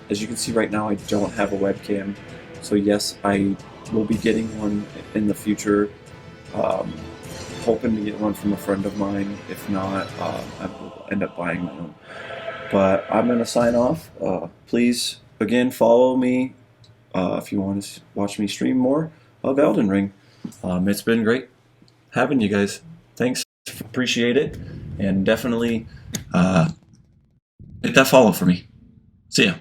as you can see right now, I don't have a webcam. So yes, I will be getting one in the future. Hoping to get one from a friend of mine. If not, I will end up buying my own. But I'm going to sign off. Please, again, follow me if you want to watch me stream more of Elden Ring. It's been great having you guys. Thanks. Appreciate it. And definitely hit that follow for me. See ya.